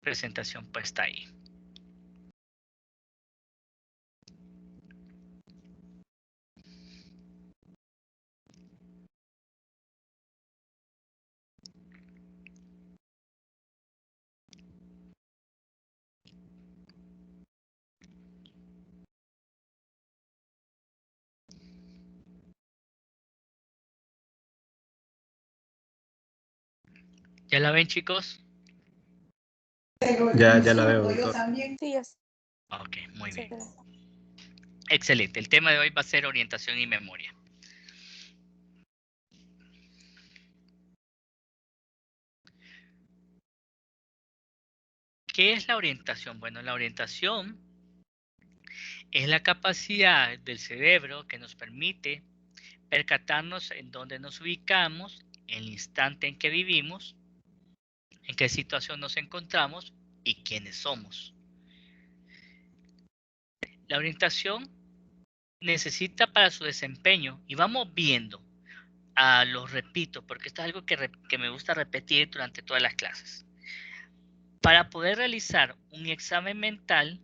presentación puesta ahí. ¿Ya la ven, chicos? Ya la veo, doctor. Sí, Ok, muy bien. sí. Excelente. El tema de hoy va a ser orientación y memoria. ¿Qué es la orientación? Bueno, la orientación es la capacidad del cerebro que nos permite percatarnos en dónde nos ubicamos, en el instante en que vivimos, en qué situación nos encontramos y quiénes somos. La orientación necesita para su desempeño, y vamos viendo, lo repito, porque esto es algo que me gusta repetir durante todas las clases. Para poder realizar un examen mental,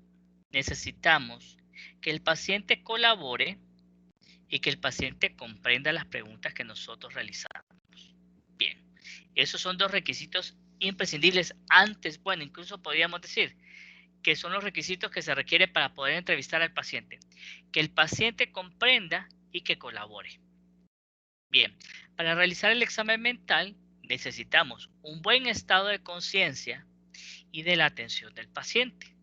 necesitamos que el paciente colabore y que el paciente comprenda las preguntas que nosotros realizamos. Bien, esos son dos requisitos imprescindibles antes, bueno, incluso podríamos decir que son los requisitos que se requieren para poder entrevistar al paciente. Que el paciente comprenda y que colabore. Bien, para realizar el examen mental necesitamos un buen estado de conciencia y de la atención del paciente.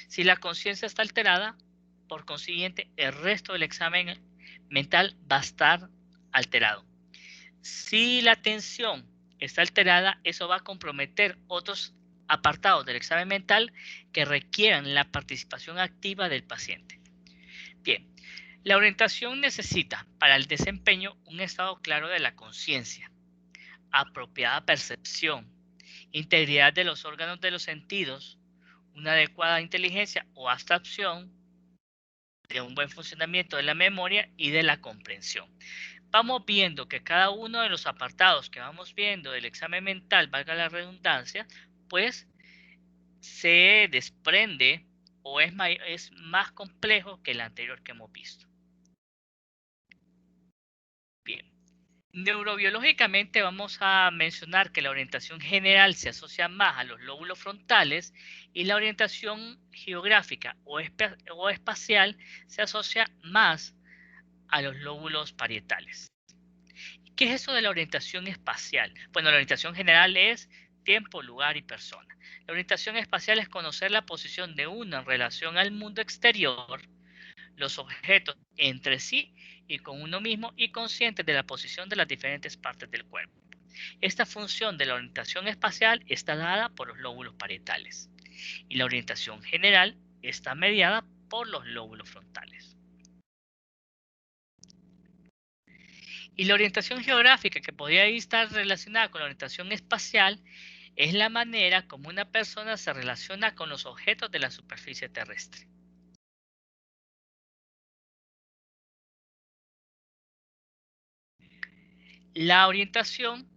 Si la conciencia está alterada, por consiguiente, el resto del examen mental va a estar alterado. Si la atención está alterada, eso va a comprometer otros apartados del examen mental que requieran la participación activa del paciente. Bien, la orientación necesita para el desempeño un estado claro de la conciencia, apropiada percepción, integridad de los órganos de los sentidos, una adecuada inteligencia o abstracción, de un buen funcionamiento de la memoria y de la comprensión. Vamos viendo que cada uno de los apartados que vamos viendo del examen mental, valga la redundancia, pues se desprende o es más complejo que el anterior que hemos visto. Bien. Neurobiológicamente vamos a mencionar que la orientación general se asocia más a los lóbulos frontales y la orientación geográfica o espacial se asocia más a los lóbulos parietales. ¿Qué es eso de la orientación espacial? Bueno, la orientación general es tiempo, lugar y persona. La orientación espacial es conocer la posición de uno en relación al mundo exterior, los objetos entre sí y con uno mismo y consciente de la posición de las diferentes partes del cuerpo. Esta función de la orientación espacial está dada por los lóbulos parietales y la orientación general está mediada por los lóbulos frontales. Y la orientación geográfica, que podría estar relacionada con la orientación espacial, es la manera como una persona se relaciona con los objetos de la superficie terrestre. La orientación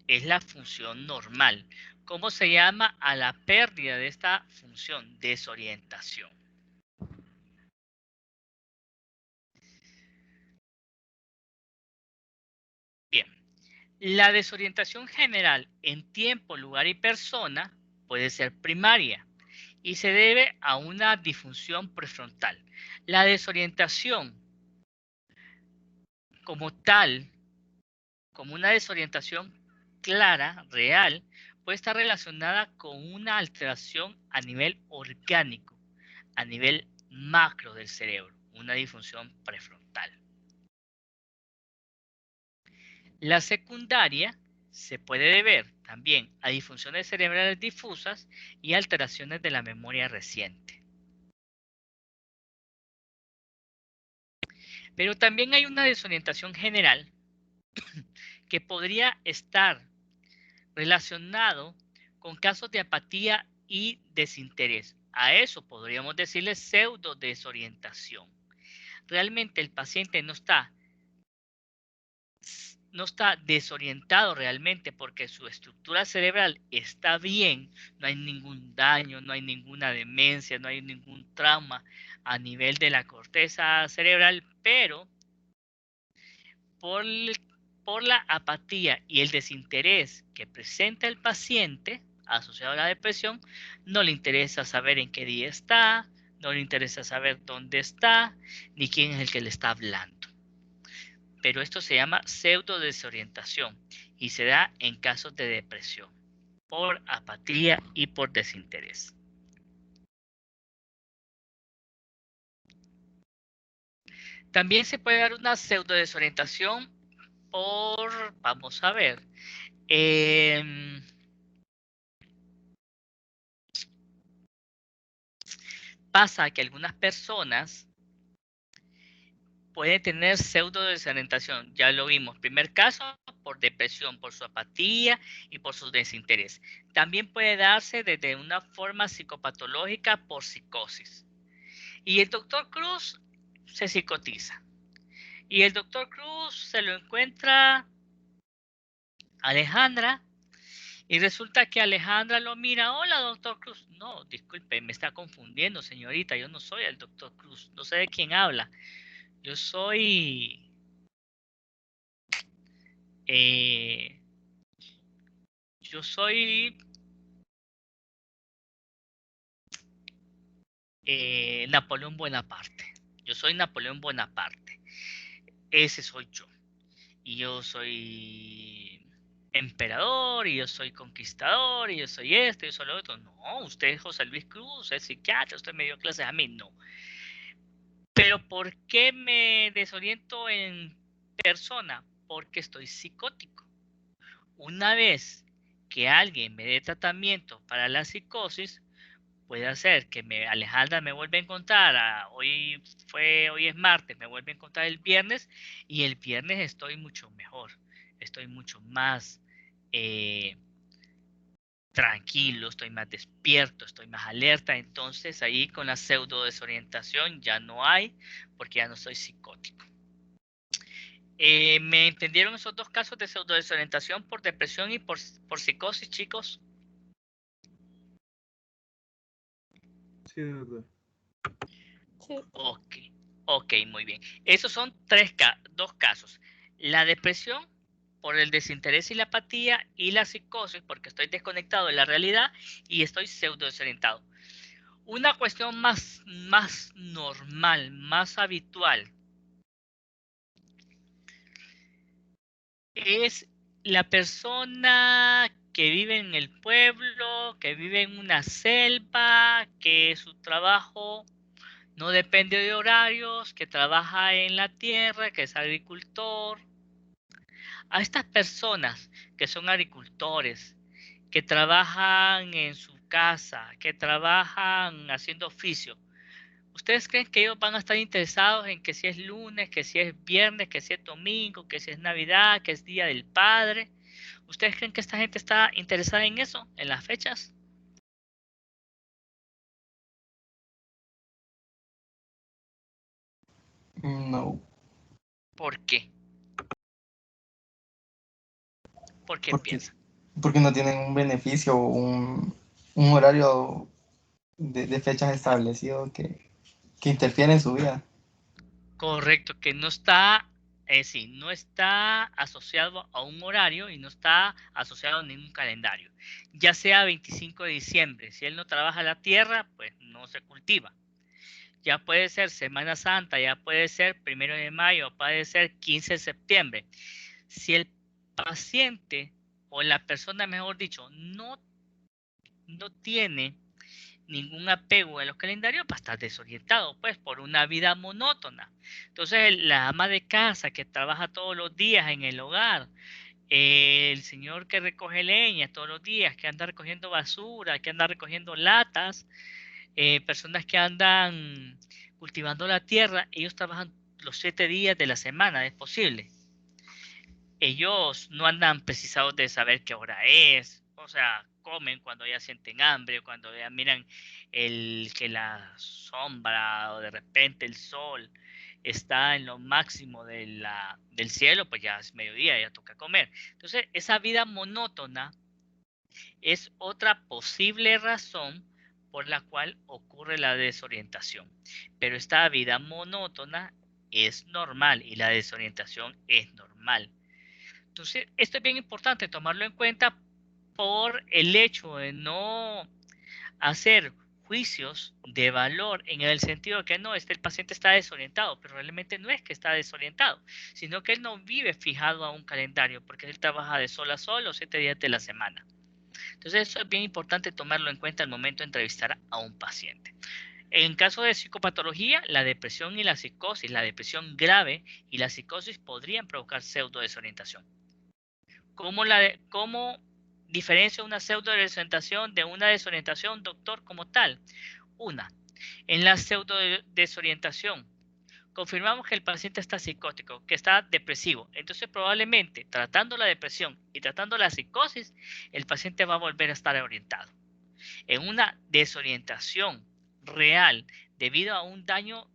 es la función normal. ¿Cómo se llama a la pérdida de esta función? Desorientación. Bien, la desorientación general en tiempo, lugar y persona puede ser primaria y se debe a una disfunción prefrontal. La desorientación como tal, como una desorientación clara, real, puede estar relacionada con una alteración a nivel orgánico, a nivel macro del cerebro, una disfunción prefrontal. La secundaria se puede deber también a disfunciones cerebrales difusas y alteraciones de la memoria reciente. Pero también hay una desorientación general que podría estar relacionado con casos de apatía y desinterés. A eso podríamos decirle pseudo desorientación. Realmente el paciente no está no está desorientado realmente porque su estructura cerebral está bien, no hay ningún daño, no hay ninguna demencia, no hay ningún trauma a nivel de la corteza cerebral, pero por, por la apatía y el desinterés que presenta el paciente asociado a la depresión, no le interesa saber en qué día está, no le interesa saber dónde está, ni quién es el que le está hablando. Pero esto se llama pseudo desorientación y se da en casos de depresión por apatía y por desinterés. También se puede dar una pseudo desorientación por, vamos a ver, pasa que algunas personas pueden tener pseudo desorientación, ya lo vimos, primer caso por depresión, por su apatía y por su desinterés. También puede darse desde una forma psicopatológica por psicosis. Y el doctor Cruz se psicotiza. Y el doctor Cruz se lo encuentra Alejandra. Y resulta que Alejandra lo mira. Hola, doctor Cruz. No, disculpe, me está confundiendo, señorita. Yo no soy el doctor Cruz. No sé de quién habla. Yo soy... Eh, yo soy Napoleón Bonaparte. Yo soy Napoleón Bonaparte. Ese soy yo. Y yo soy emperador, y yo soy conquistador, y yo soy esto, y yo soy lo otro. No, usted es José Luis Cruz, es psiquiatra, usted me dio clases a mí, no. Pero ¿por qué me desoriento en persona? Porque estoy psicótico. Una vez que alguien me dé tratamiento para la psicosis, puede hacer que Alejandra me vuelva a encontrar, hoy es martes, me vuelve a encontrar el viernes y el viernes estoy mucho mejor, estoy mucho más tranquilo, estoy más despierto, estoy más alerta, entonces ahí con la pseudo desorientación ya no hay, porque ya no soy psicótico. ¿Me entendieron esos dos casos de pseudo desorientación por depresión y por psicosis, chicos? Sí, de verdad. Sí. Ok, muy bien. Esos son dos casos. La depresión por el desinterés y la apatía, y la psicosis porque estoy desconectado de la realidad y estoy pseudo desorientado. Una cuestión más normal, más habitual, es la persona que vive en el pueblo, que vive en una selva, que su trabajo no depende de horarios, que trabaja en la tierra, que es agricultor. A estas personas que son agricultores, que trabajan en su casa, que trabajan haciendo oficio, ¿ustedes creen que ellos van a estar interesados en que si es lunes, que si es viernes, que si es domingo, que si es Navidad, que es Día del Padre? ¿Ustedes creen que esta gente está interesada en eso, en las fechas? No, ¿Por qué? ¿Por qué porque, piensan? porque no tienen un beneficio o un horario de fechas establecido que interfiere en su vida. Correcto, que no está, sí, no está asociado a un horario y no está asociado a ningún calendario. Ya sea 25 de diciembre, si él no trabaja la tierra, pues no se cultiva. Ya puede ser Semana Santa, ya puede ser 1 de mayo, puede ser 15 de septiembre. Si el paciente o la persona, mejor dicho, no tiene ningún apego en los calendarios, va a estar desorientado, pues, por una vida monótona. Entonces, la ama de casa que trabaja todos los días en el hogar, el señor que recoge leña todos los días, que anda recogiendo basura, que anda recogiendo latas, personas que andan cultivando la tierra, ellos trabajan los 7 días de la semana, es posible. Ellos no andan precisados de saber qué hora es, o sea, comen cuando ya sienten hambre, cuando ya miran que la sombra o de repente el sol está en lo máximo del cielo, pues ya es mediodía, ya toca comer. Entonces, esa vida monótona es otra posible razón por la cual ocurre la desorientación. Pero esta vida monótona es normal y la desorientación es normal. Entonces, esto es bien importante tomarlo en cuenta por el hecho de no hacer juicios de valor en el sentido de que no, el paciente está desorientado, pero realmente no es que está desorientado, sino que él no vive fijado a un calendario porque él trabaja de sol a sol los 7 días de la semana. Entonces eso es bien importante tomarlo en cuenta al momento de entrevistar a un paciente. En caso de psicopatología, la depresión y la psicosis, la depresión grave y la psicosis podrían provocar pseudo-desorientación. ¿Cómo diferencia una pseudo-desorientación de una desorientación, doctor, como tal? En la pseudo-desorientación, confirmamos que el paciente está psicótico, que está depresivo. Entonces, probablemente, tratando la depresión y tratando la psicosis, el paciente va a volver a estar orientado. En una desorientación real, debido a un daño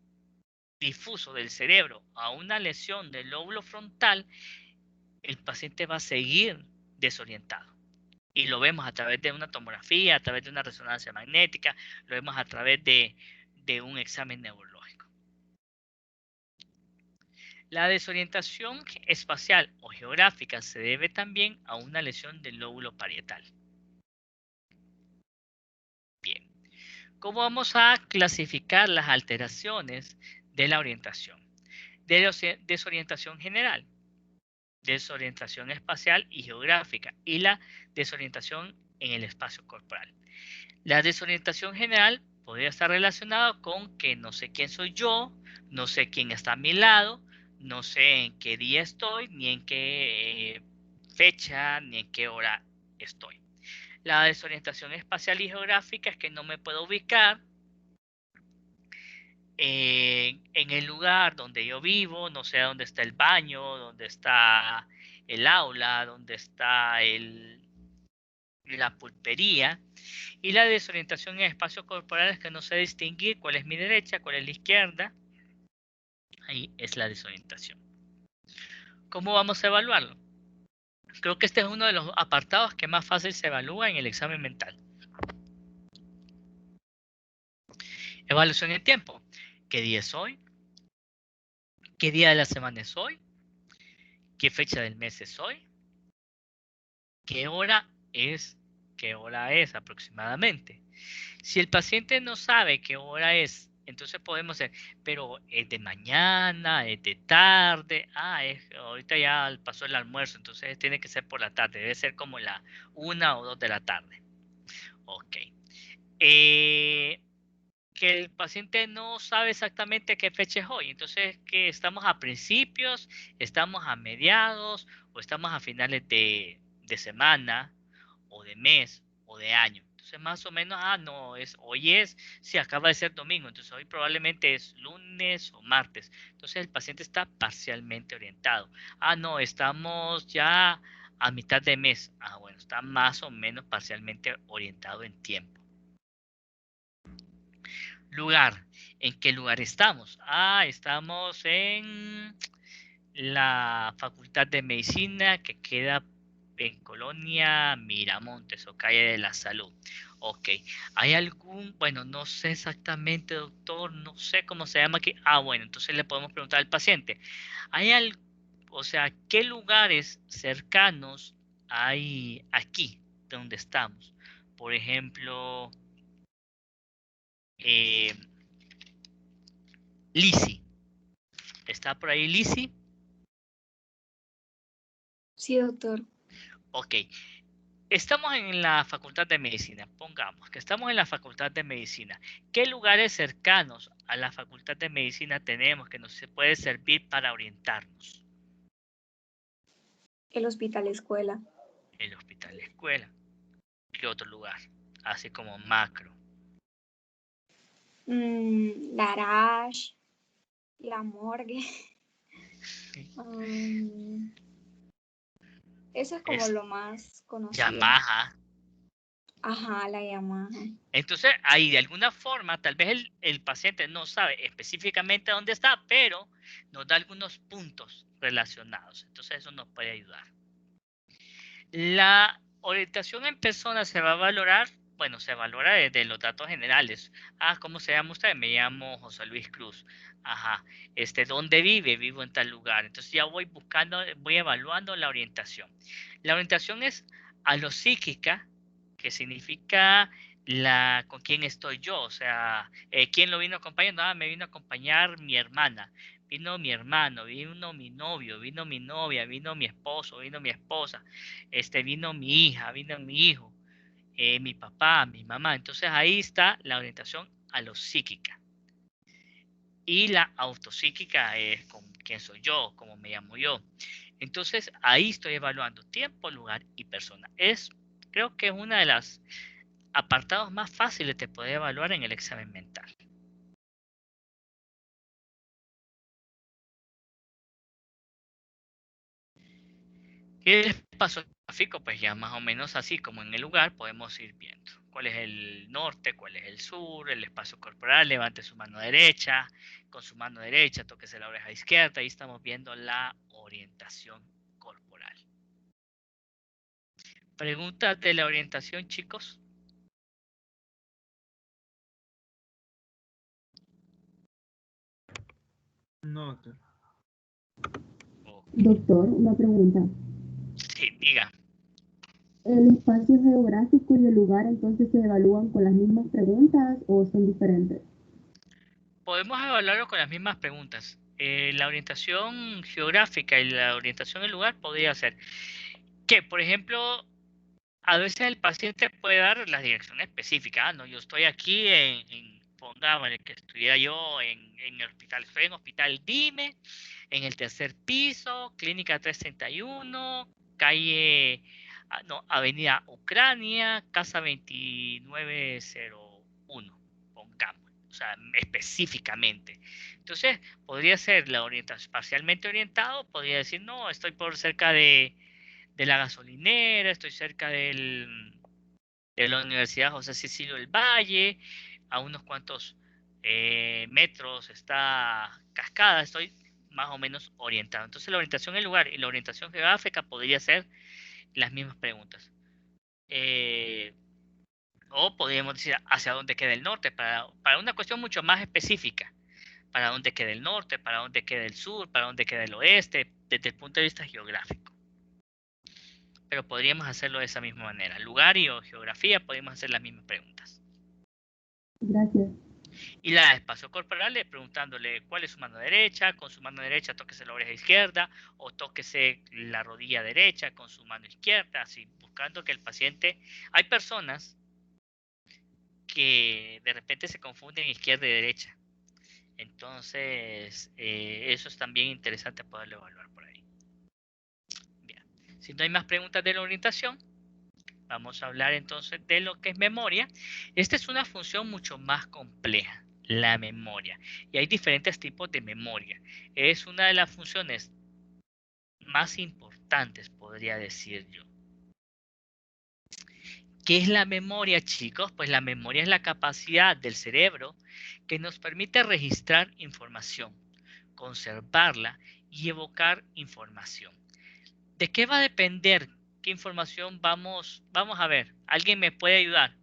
difuso del cerebro, a una lesión del lóbulo frontal, el paciente va a seguir desorientado. Y lo vemos a través de una tomografía, a través de una resonancia magnética, lo vemos a través de un examen neurológico. La desorientación espacial o geográfica se debe también a una lesión del lóbulo parietal. Bien, ¿cómo vamos a clasificar las alteraciones de la orientación? Desorientación general, desorientación espacial y geográfica y la desorientación en el espacio corporal. La desorientación general podría estar relacionada con que no sé quién soy yo, no sé quién está a mi lado, no sé en qué día estoy, ni en qué fecha, ni en qué hora estoy. La desorientación espacial y geográfica es que no me puedo ubicar en el lugar donde yo vivo, no sé dónde está el baño, dónde está el aula, dónde está la pulpería. Y la desorientación en espacio corporal es que no sé distinguir cuál es mi derecha, cuál es la izquierda. Ahí es la desorientación. ¿Cómo vamos a evaluarlo? Creo que este es uno de los apartados que más fácil se evalúa en el examen mental. Evaluación en tiempo. ¿Qué día es hoy? ¿Qué día de la semana es hoy? ¿Qué fecha del mes es hoy? ¿Qué hora es? ¿Qué hora es aproximadamente? Si el paciente no sabe qué hora es, entonces podemos decir, pero es de mañana, es de tarde, ahorita ya pasó el almuerzo, entonces tiene que ser por la tarde, debe ser como la 1 o 2 de la tarde. Ok. Que el paciente no sabe exactamente qué fecha es hoy, entonces que estamos a principios, estamos a mediados o estamos a finales de semana o de mes o de año. Entonces más o menos, sí, acaba de ser domingo, entonces hoy probablemente es lunes o martes. Entonces el paciente está parcialmente orientado. No, estamos ya a mitad de mes. Bueno, está más o menos parcialmente orientado en tiempo. Lugar. ¿En qué lugar estamos? Estamos en la Facultad de Medicina que queda en Colonia Miramontes o Calle de la Salud. Ok. ¿Hay bueno, no sé exactamente, doctor, no sé cómo se llama aquí? Bueno, entonces le podemos preguntar al paciente. ¿Qué lugares cercanos hay aquí donde estamos? Por ejemplo, Lisi. ¿Está por ahí Lisi? Sí, doctor. Ok. Estamos en la Facultad de Medicina. Pongamos que estamos en la Facultad de Medicina. ¿Qué lugares cercanos a la Facultad de Medicina tenemos que nos puede servir para orientarnos? El hospital escuela. El hospital escuela. ¿Qué otro lugar? Así como macro. La garage, la morgue. Eso es como lo más conocido. Yamaha. Ajá, la Yamaha. Entonces, ahí de alguna forma, tal vez el paciente no sabe específicamente dónde está, pero nos da algunos puntos relacionados. Entonces, eso nos puede ayudar. La orientación en persona se va a valorar, bueno, se valora desde los datos generales. ¿Cómo se llama usted? Me llamo José Luis Cruz. Ajá. ¿Dónde vive? Vivo en tal lugar. Entonces ya voy buscando, voy evaluando la orientación. La orientación es a lo psíquica, que significa con quién estoy yo, o sea, ¿quién lo vino acompañando? Me vino a acompañar mi hermana, vino mi hermano, vino mi novio, vino mi novia, vino mi esposo, vino mi esposa, vino mi hija, vino mi hijo, mi papá, mi mamá. Entonces ahí está la orientación a lo psíquica. Y la autopsíquica es con quién soy yo, cómo me llamo yo. Entonces ahí estoy evaluando tiempo, lugar y persona. Creo que es una de las apartados más fáciles de poder evaluar en el examen mental. Y el espacio geográfico, pues ya más o menos así como en el lugar podemos ir viendo cuál es el norte, cuál es el sur, el espacio corporal. Levante su mano derecha, con su mano derecha tóquese la oreja izquierda. Ahí estamos viendo la orientación corporal. ¿Preguntas de la orientación, chicos? No, doctor. Doctor, una pregunta. Sí, diga. ¿El espacio geográfico y el lugar entonces se evalúan con las mismas preguntas o son diferentes? Podemos evaluarlo con las mismas preguntas. La orientación geográfica y la orientación del lugar podría ser que, por ejemplo, a veces el paciente puede dar la dirección específica. No, yo estoy aquí pongámosle que estuviera yo en el hospital. Estoy en Hospital Dime, en el tercer piso, Clínica 331, calle, Avenida Ucrania, casa 2901, pongamos, o sea, específicamente. Entonces, podría ser la orientación parcialmente orientado, podría decir, no, estoy por cerca de la gasolinera, estoy cerca de la Universidad José Cecilio del Valle, a unos cuantos metros está Cascada, estoy más o menos orientado. Entonces la orientación en el lugar y la orientación geográfica podría ser las mismas preguntas. O podríamos decir hacia dónde queda el norte, para una cuestión mucho más específica. Para dónde queda el norte, para dónde queda el sur, para dónde queda el oeste, desde el punto de vista geográfico. Pero podríamos hacerlo de esa misma manera. Lugar y o geografía, podríamos hacer las mismas preguntas. Gracias. Y la de espacio corporal, preguntándole cuál es su mano derecha. Con su mano derecha tóquese la oreja izquierda o tóquese la rodilla derecha con su mano izquierda, así buscando que el paciente... Hay personas que de repente se confunden izquierda y derecha. Entonces, eso es también interesante poderlo evaluar por ahí. Bien. Si no hay más preguntas de la orientación, vamos a hablar entonces de lo que es memoria. Esta es una función mucho más compleja, la memoria. Y hay diferentes tipos de memoria. Es una de las funciones más importantes, podría decir yo. ¿Qué es la memoria, chicos? Pues la memoria es la capacidad del cerebro que nos permite registrar información, conservarla y evocar información. ¿De qué va a depender qué información vamos a ver? ¿Alguien me puede ayudar?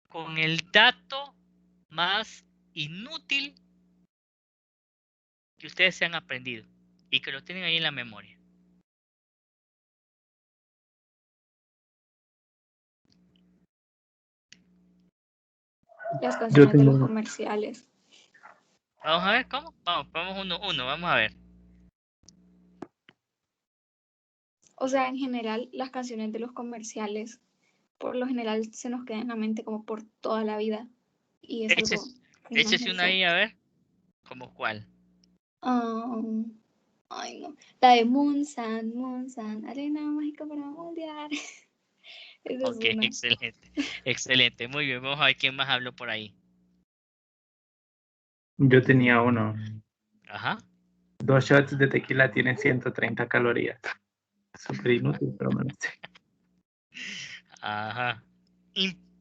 Con el dato más inútil que ustedes se han aprendido y que lo tienen ahí en la memoria. Las canciones de los comerciales. Vamos a ver cómo. Vamos uno, vamos a ver. O sea, en general, las canciones de los comerciales, por lo general, se nos quedan en la mente como por toda la vida. Y es algo que nos Échese una ahí, a ver. ¿Cómo cuál? Ay, no. La de Munsan, arena mágica para moldear. Esa es Ok, una. excelente. Excelente, muy bien. Vamos a ver quién más habló por ahí. Yo tenía uno. Ajá. 2 shots de tequila tienen 130 calorías. Súper inútil, pero me lo sé. Ajá.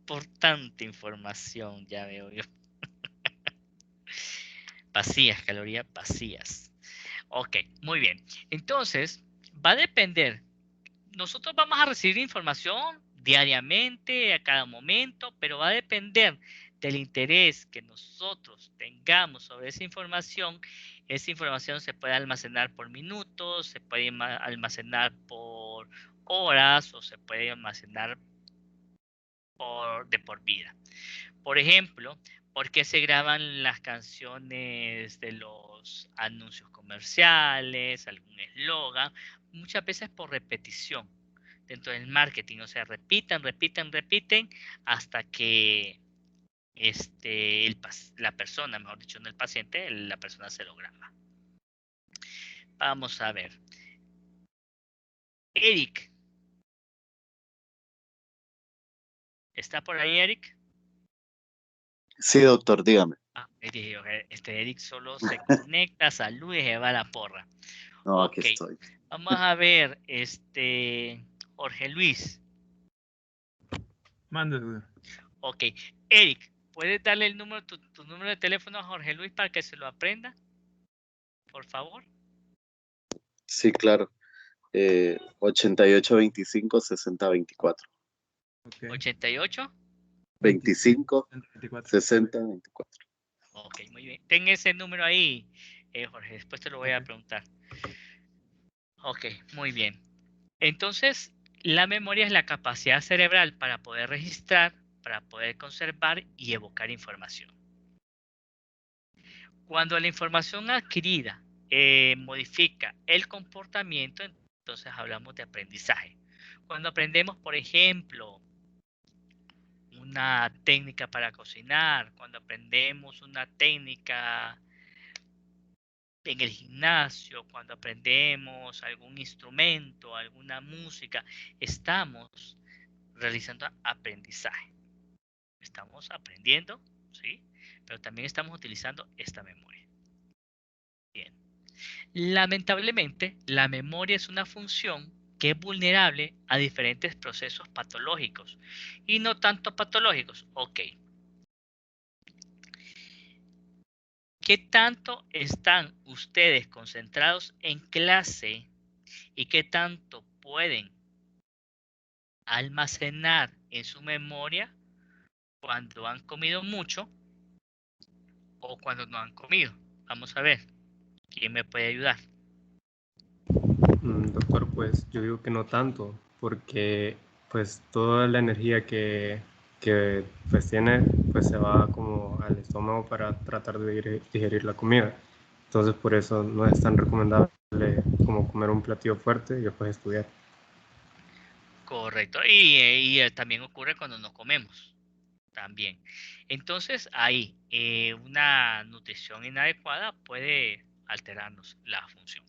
por tanta información, ya veo yo. Vacías, calorías vacías. Ok, muy bien. Entonces, va a depender. Nosotros vamos a recibir información diariamente, a cada momento, pero va a depender del interés que nosotros tengamos sobre esa información. Esa información se puede almacenar por minutos, se puede almacenar por horas o se puede almacenar de por vida. Por ejemplo, ¿por qué se graban las canciones de los anuncios comerciales, algún eslogan? Muchas veces por repetición dentro del marketing, o sea, repiten hasta que la persona, mejor dicho, no el paciente, la persona se lo graba. Vamos a ver. Eric. ¿Está por ahí, Eric? Sí, doctor, dígame. Eric solo se conecta, saluda y se va a la porra. No, Ok, aquí estoy. vamos a ver, Jorge Luis. Mándale. Ok, Eric, ¿puedes darle el número, tu número de teléfono a Jorge Luis para que se lo aprenda? Por favor. Sí, claro. 8825-6024. Okay. 88. 25-60-24. Ok, muy bien. Ten ese número ahí, Jorge, después te lo voy a preguntar. Ok, muy bien. Entonces, la memoria es la capacidad cerebral para poder registrar, para poder conservar y evocar información. Cuando la información adquirida modifica el comportamiento, entonces hablamos de aprendizaje. Cuando aprendemos, por ejemplo, una técnica para cocinar, cuando aprendemos una técnica en el gimnasio, cuando aprendemos algún instrumento, alguna música, estamos realizando aprendizaje. Estamos aprendiendo, ¿sí? Pero también estamos utilizando esta memoria. Bien. Lamentablemente, la memoria es una función que es vulnerable a diferentes procesos patológicos y no tanto patológicos. Ok. ¿Qué tanto están ustedes concentrados en clase y qué tanto pueden almacenar en su memoria cuando han comido mucho o cuando no han comido? Vamos a ver, ¿quién me puede ayudar? Doctor, pues yo digo que no tanto, porque pues toda la energía que pues tiene, pues se va como al estómago para tratar de digerir la comida. Entonces por eso no es tan recomendable como comer un platillo fuerte y después estudiar. Correcto, y también ocurre cuando no comemos, también. Entonces ahí una nutrición inadecuada puede alterarnos la función.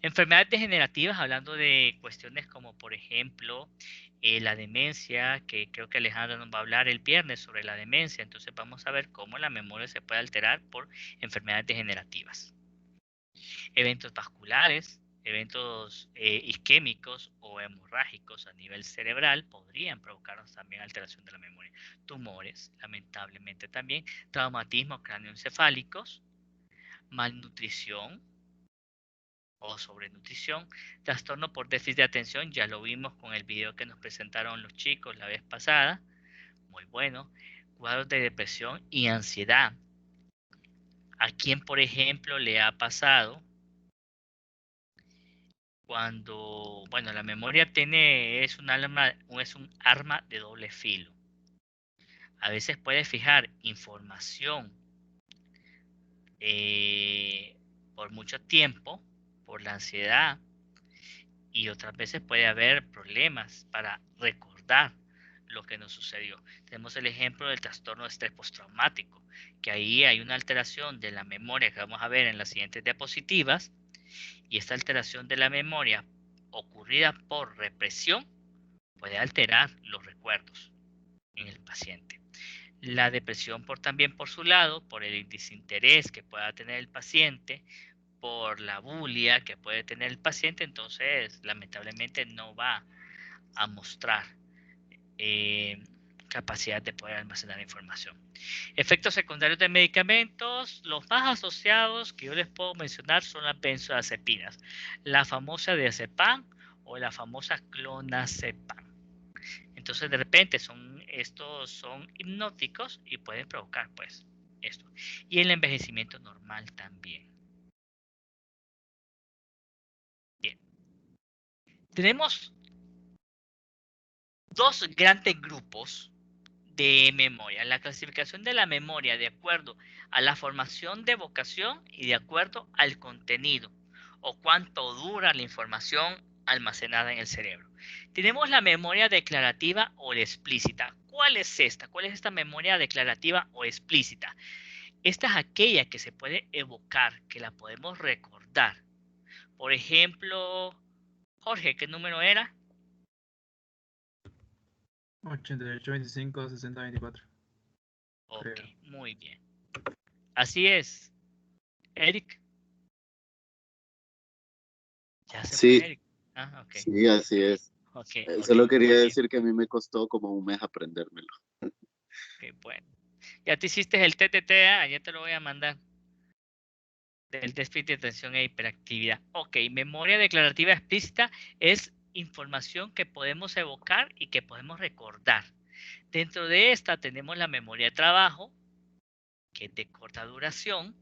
Enfermedades degenerativas, hablando de cuestiones como por ejemplo la demencia, que creo que Alejandra nos va a hablar el viernes sobre la demencia, entonces vamos a ver cómo la memoria se puede alterar por enfermedades degenerativas. Eventos vasculares, eventos isquémicos o hemorrágicos a nivel cerebral podrían provocarnos también alteración de la memoria. Tumores, lamentablemente también, traumatismos cráneoencefálicos, malnutrición o sobrenutrición, trastorno por déficit de atención, ya lo vimos con el video que nos presentaron los chicos la vez pasada, muy bueno, cuadros de depresión y ansiedad. ¿A quién, por ejemplo, le ha pasado cuando, bueno, la memoria es un arma de doble filo? A veces puede fijar información por mucho tiempo, por la ansiedad, y otras veces puede haber problemas para recordar lo que nos sucedió. Tenemos el ejemplo del trastorno de estrés postraumático, que ahí hay una alteración de la memoria que vamos a ver en las siguientes diapositivas, y esta alteración de la memoria ocurrida por represión puede alterar los recuerdos en el paciente. La depresión también por su lado, por el desinterés que pueda tener el paciente, por la bulia que puede tener el paciente, entonces lamentablemente no va a mostrar capacidad de poder almacenar información. Efectos secundarios de medicamentos, los más asociados que yo les puedo mencionar son las benzodiazepinas, la famosa diazepam o la famosa clonazepam. Entonces de repente estos son hipnóticos y pueden provocar pues esto. Y el envejecimiento normal también. Bien. Tenemos dos grandes grupos de memoria. La clasificación de la memoria de acuerdo a la formación de evocación y de acuerdo al contenido o cuánto dura la información almacenada en el cerebro. Tenemos la memoria declarativa o explícita. ¿Cuál es esta? ¿Cuál es esta memoria declarativa o explícita? Esta es aquella que se puede evocar, que la podemos recordar. Por ejemplo, Jorge, ¿qué número era? 88, 25, 60, 24. Ok, Creo. muy bien. Así es. Eric. Ya se Sí. fue Eric. Ah, ok. Sí, así es. Ok, Solo ok, quería muy bien. decir que a mí me costó como un mes aprendérmelo. Ok, bueno. Ya te hiciste el TTTA, ya te lo voy a mandar. Del déficit de atención e hiperactividad. Ok, memoria declarativa explícita es información que podemos evocar y que podemos recordar. Dentro de esta tenemos la memoria de trabajo, que es de corta duración,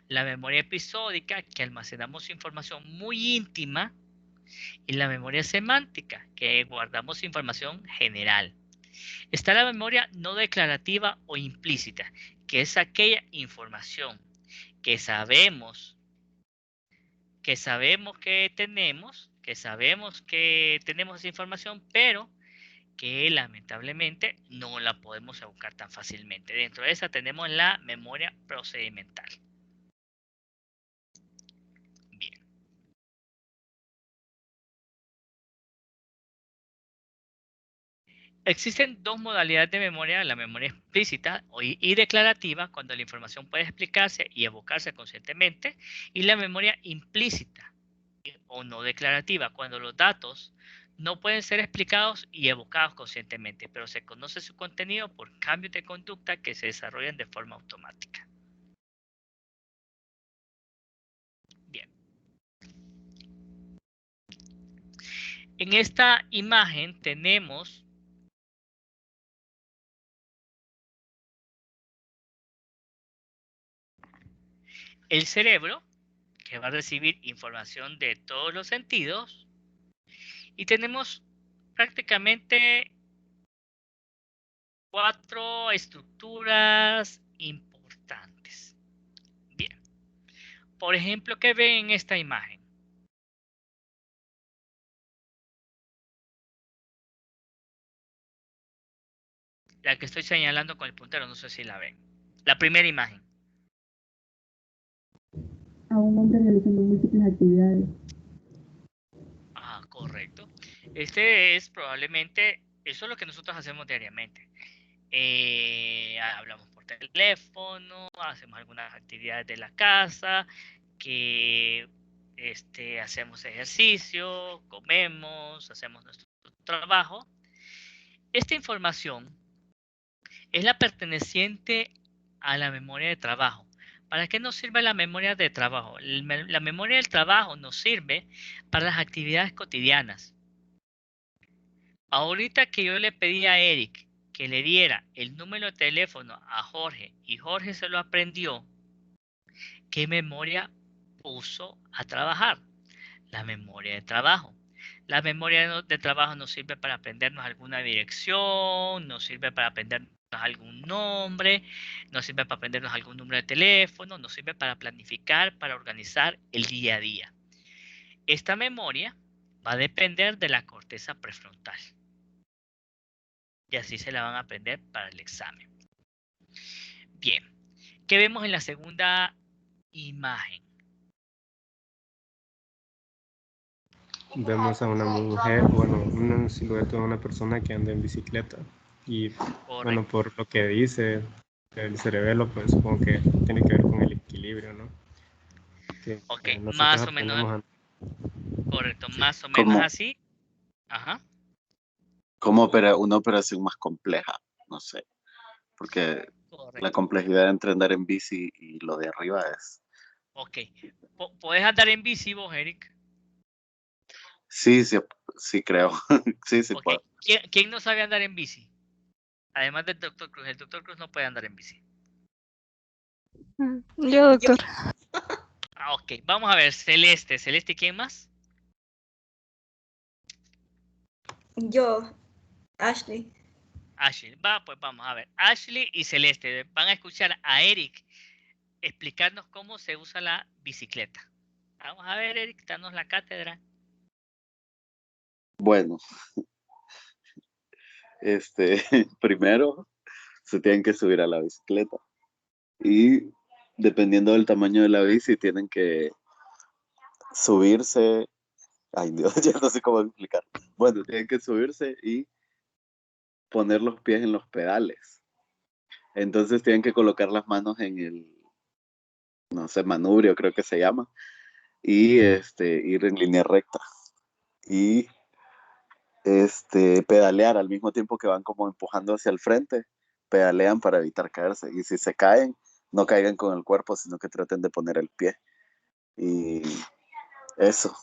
la memoria episódica, que almacenamos información muy íntima, y la memoria semántica, que guardamos información general. Está la memoria no declarativa o implícita, que es aquella información que sabemos que tenemos esa información, pero que lamentablemente no la podemos evocar tan fácilmente. Dentro de esa tenemos la memoria procedimental. Bien. Existen dos modalidades de memoria, la memoria explícita y declarativa, cuando la información puede explicarse y evocarse conscientemente, y la memoria implícita o no declarativa, cuando los datos no pueden ser explicados y evocados conscientemente, pero se conoce su contenido por cambios de conducta que se desarrollan de forma automática. Bien. En esta imagen tenemos el cerebro, que va a recibir información de todos los sentidos, y tenemos prácticamente 4 estructuras importantes. Bien. Por ejemplo, ¿qué ven en esta imagen? La que estoy señalando con el puntero, no sé si la ven. La primera imagen. A un hombre realizando múltiples actividades. Ah, correcto. Este es probablemente, eso es lo que nosotros hacemos diariamente. Hablamos por teléfono, hacemos algunas actividades de la casa, que hacemos ejercicio, comemos, hacemos nuestro trabajo. Esta información es la perteneciente a la memoria de trabajo. ¿Para qué nos sirve la memoria de trabajo? La memoria del trabajo nos sirve para las actividades cotidianas. Ahorita que yo le pedí a Eric que le diera el número de teléfono a Jorge y Jorge se lo aprendió, ¿qué memoria puso a trabajar? La memoria de trabajo. La memoria de trabajo nos sirve para aprendernos alguna dirección, nos sirve para aprendernos algún nombre, nos sirve para aprendernos algún número de teléfono, nos sirve para planificar, para organizar el día a día. Esta memoria va a depender de la corteza prefrontal. Y así se la van a aprender para el examen. Bien, ¿qué vemos en la segunda imagen? Vemos a una mujer, bueno, una silueta de una persona que anda en bicicleta. Y Correcto. bueno, por lo que dice el cerebelo, pues supongo que tiene que ver con el equilibrio, ¿no? Que, Ok, nosotros más o menos. Correcto, más o menos ¿Cómo? así. Ajá. Como una operación más compleja. no sé. Porque la Correcto. complejidad entre andar en bici y lo de arriba es... Ok. ¿Puedes andar en bici vos, Eric? Sí, sí creo. Sí, Ok. puedo. ¿Quién no sabe andar en bici? Además del Dr. Cruz. El Dr. Cruz no puede andar en bici. Yo, doctor. Ok. Vamos a ver. Celeste. Celeste, ¿quién más? Yo, Ashley. Ashley. Pues vamos a ver. Ashley y Celeste van a escuchar a Eric explicarnos cómo se usa la bicicleta. Vamos a ver, Eric, danos la cátedra. Bueno, primero se tienen que subir a la bicicleta y dependiendo del tamaño de la bici tienen que subirse. Ay Dios, ya no sé cómo explicar. Bueno, tienen que subirse y poner los pies en los pedales. Entonces tienen que colocar las manos en el, no sé, manubrio creo que se llama, y ir en línea recta. Y pedalear al mismo tiempo que van como empujando hacia el frente, pedalean para evitar caerse. Y si se caen, no caigan con el cuerpo, sino que traten de poner el pie. Y eso,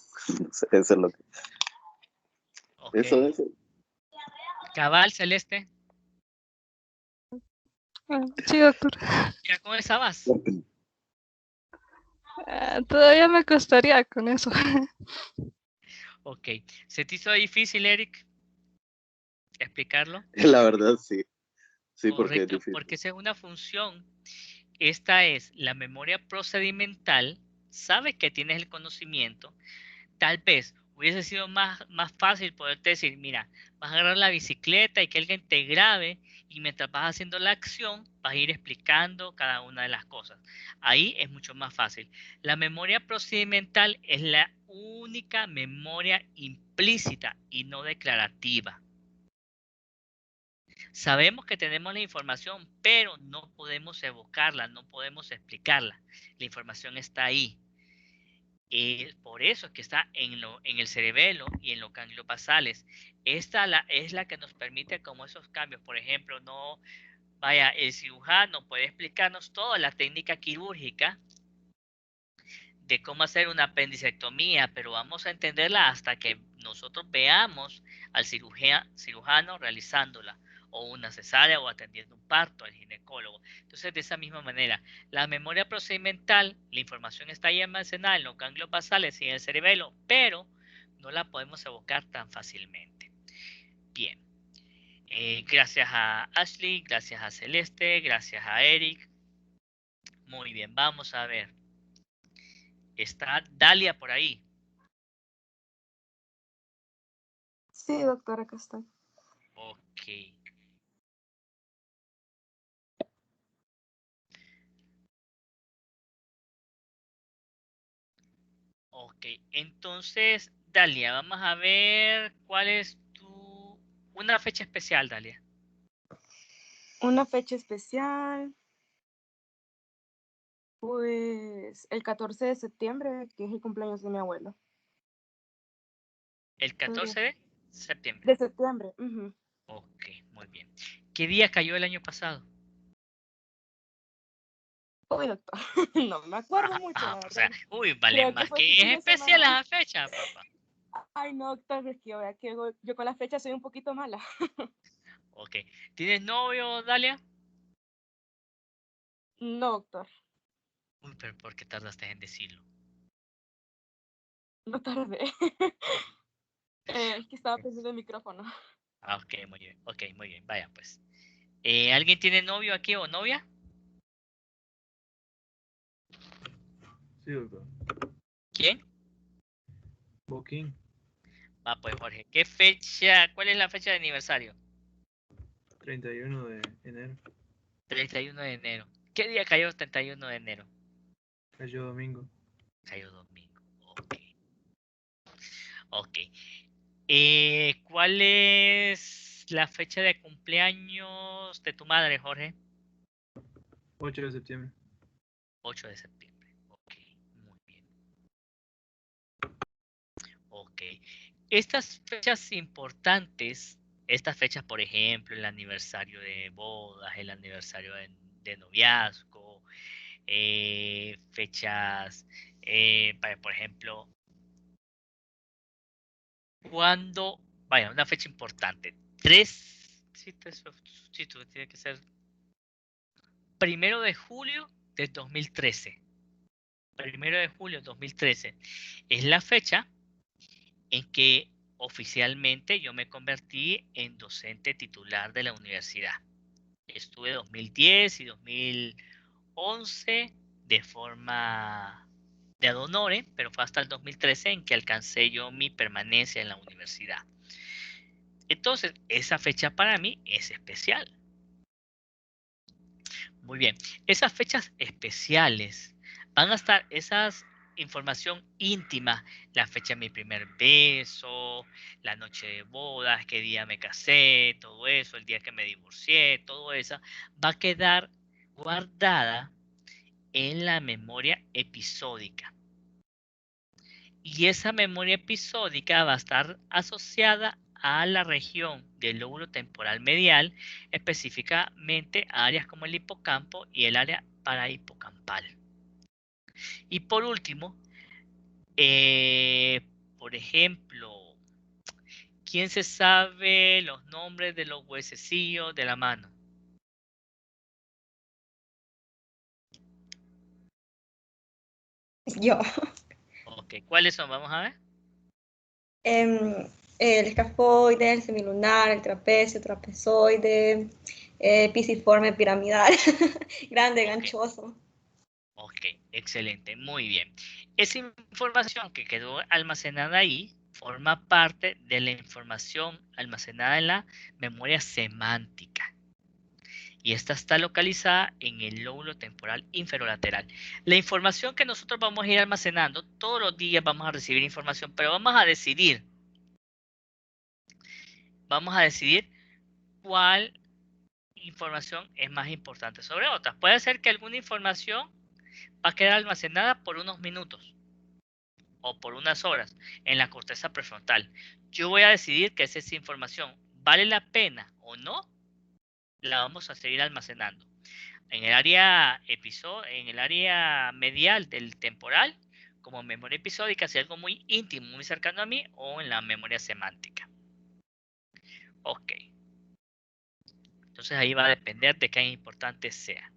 eso es lo que... Okay. Eso. Cabal, Celeste. Sí, doctor. ¿Ya con esa vas? Todavía me costaría con eso. Ok. ¿Se te hizo difícil, Eric, explicarlo? La verdad, sí. Sí, porque es Correcto, difícil. porque esa es una función. Esta es la memoria procedimental. Sabes que tienes el conocimiento. Tal vez hubiese sido más fácil poderte decir, mira, vas a agarrar la bicicleta y que alguien te grabe y mientras vas haciendo la acción vas a ir explicando cada una de las cosas. Ahí es mucho más fácil. La memoria procedimental es la única memoria implícita y no declarativa. Sabemos que tenemos la información, pero no podemos evocarla, no podemos explicarla. La información está ahí. Por eso es que está en el cerebelo y en los ganglios basales. Esta es la que nos permite como esos cambios. Por ejemplo, el cirujano puede explicarnos toda la técnica quirúrgica de cómo hacer una apendicectomía, pero vamos a entenderla hasta que nosotros veamos al cirujano realizándola, o una cesárea o atendiendo un parto, al ginecólogo. Entonces, de esa misma manera, la memoria procedimental, la información está ahí almacenada en los ganglios basales y en el cerebelo, pero no la podemos evocar tan fácilmente. Bien. Gracias a Ashley, gracias a Celeste, gracias a Eric. Muy bien, vamos a ver. ¿Está Dalia por ahí? Sí, doctora, acá estoy. Ok. Ok, entonces, Dalia, vamos a ver cuál es una fecha especial, Dalia. Una fecha especial, pues el 14 de septiembre, que es el cumpleaños de mi abuelo. El 14 de septiembre. De septiembre. Uh-huh. Ok, muy bien. ¿Qué día cayó el año pasado? Uy, doctor, no me acuerdo mucho, la verdad. O sea, vale Creo más fue que fin es de especial semana. la fecha, papá. Ay, no, doctor, es que yo con la fecha soy un poquito mala. Ok. ¿Tienes novio, Dalia? No, doctor. Uy, pero ¿por qué tardaste en decirlo? No tardé. Es que estaba prendiendo el micrófono. Ok, muy bien. Ok, muy bien. Vaya, pues. ¿Alguien tiene novio aquí o novia? Sí, doctor. ¿Quién? Boquín. Va, pues, Jorge. ¿Cuál es la fecha de aniversario? 31 de enero. 31 de enero. ¿Qué día cayó el 31 de enero? Cayó domingo. Cayó domingo. Ok. Ok. ¿Cuál es la fecha de cumpleaños de tu madre, Jorge? 8 de septiembre. 8 de septiembre. Ok. Muy bien. Ok. Estas fechas importantes estas fechas, por ejemplo, el aniversario de bodas, el aniversario de noviazgo, fechas, por ejemplo, cuando, vaya, una fecha importante, sí, tiene que ser 1 de julio de 2013. 1 de julio de 2013 es la fecha en que oficialmente yo me convertí en docente titular de la universidad. Estuve 2010 y 2011 de forma de ad honorem, pero fue hasta el 2013 en que alcancé yo mi permanencia en la universidad. Entonces, esa fecha para mí es especial. Muy bien, esas fechas especiales van a estar, esas información íntima, la fecha de mi primer beso, la noche de bodas, qué día me casé, todo eso, el día que me divorcié, todo eso, va a quedar guardada en la memoria episódica. Y esa memoria episódica va a estar asociada a la región del lóbulo temporal medial, específicamente a áreas como el hipocampo y el área parahipocampal. Y por último, por ejemplo, ¿quién se sabe los nombres de los huesecillos de la mano? Yo. Ok, ¿cuáles son? Vamos a ver. El escafoide, el semilunar, el trapecio, trapezoide, pisiforme piramidal, grande, ganchoso. Ok, excelente, muy bien. Esa información que quedó almacenada ahí forma parte de la información almacenada en la memoria semántica. Y esta está localizada en el lóbulo temporal inferolateral. La información que nosotros vamos a ir almacenando, todos los días vamos a recibir información, pero vamos a decidir cuál información es más importante sobre otras. Puede ser que alguna información va a quedar almacenada por unos minutos o por unas horas en la corteza prefrontal. Yo voy a decidir que esa información vale la pena o no, la vamos a seguir almacenando. En el área medial del temporal, como memoria episódica, si algo muy íntimo, muy cercano a mí, o en la memoria semántica. Ok. Entonces ahí va a depender de qué importante sea.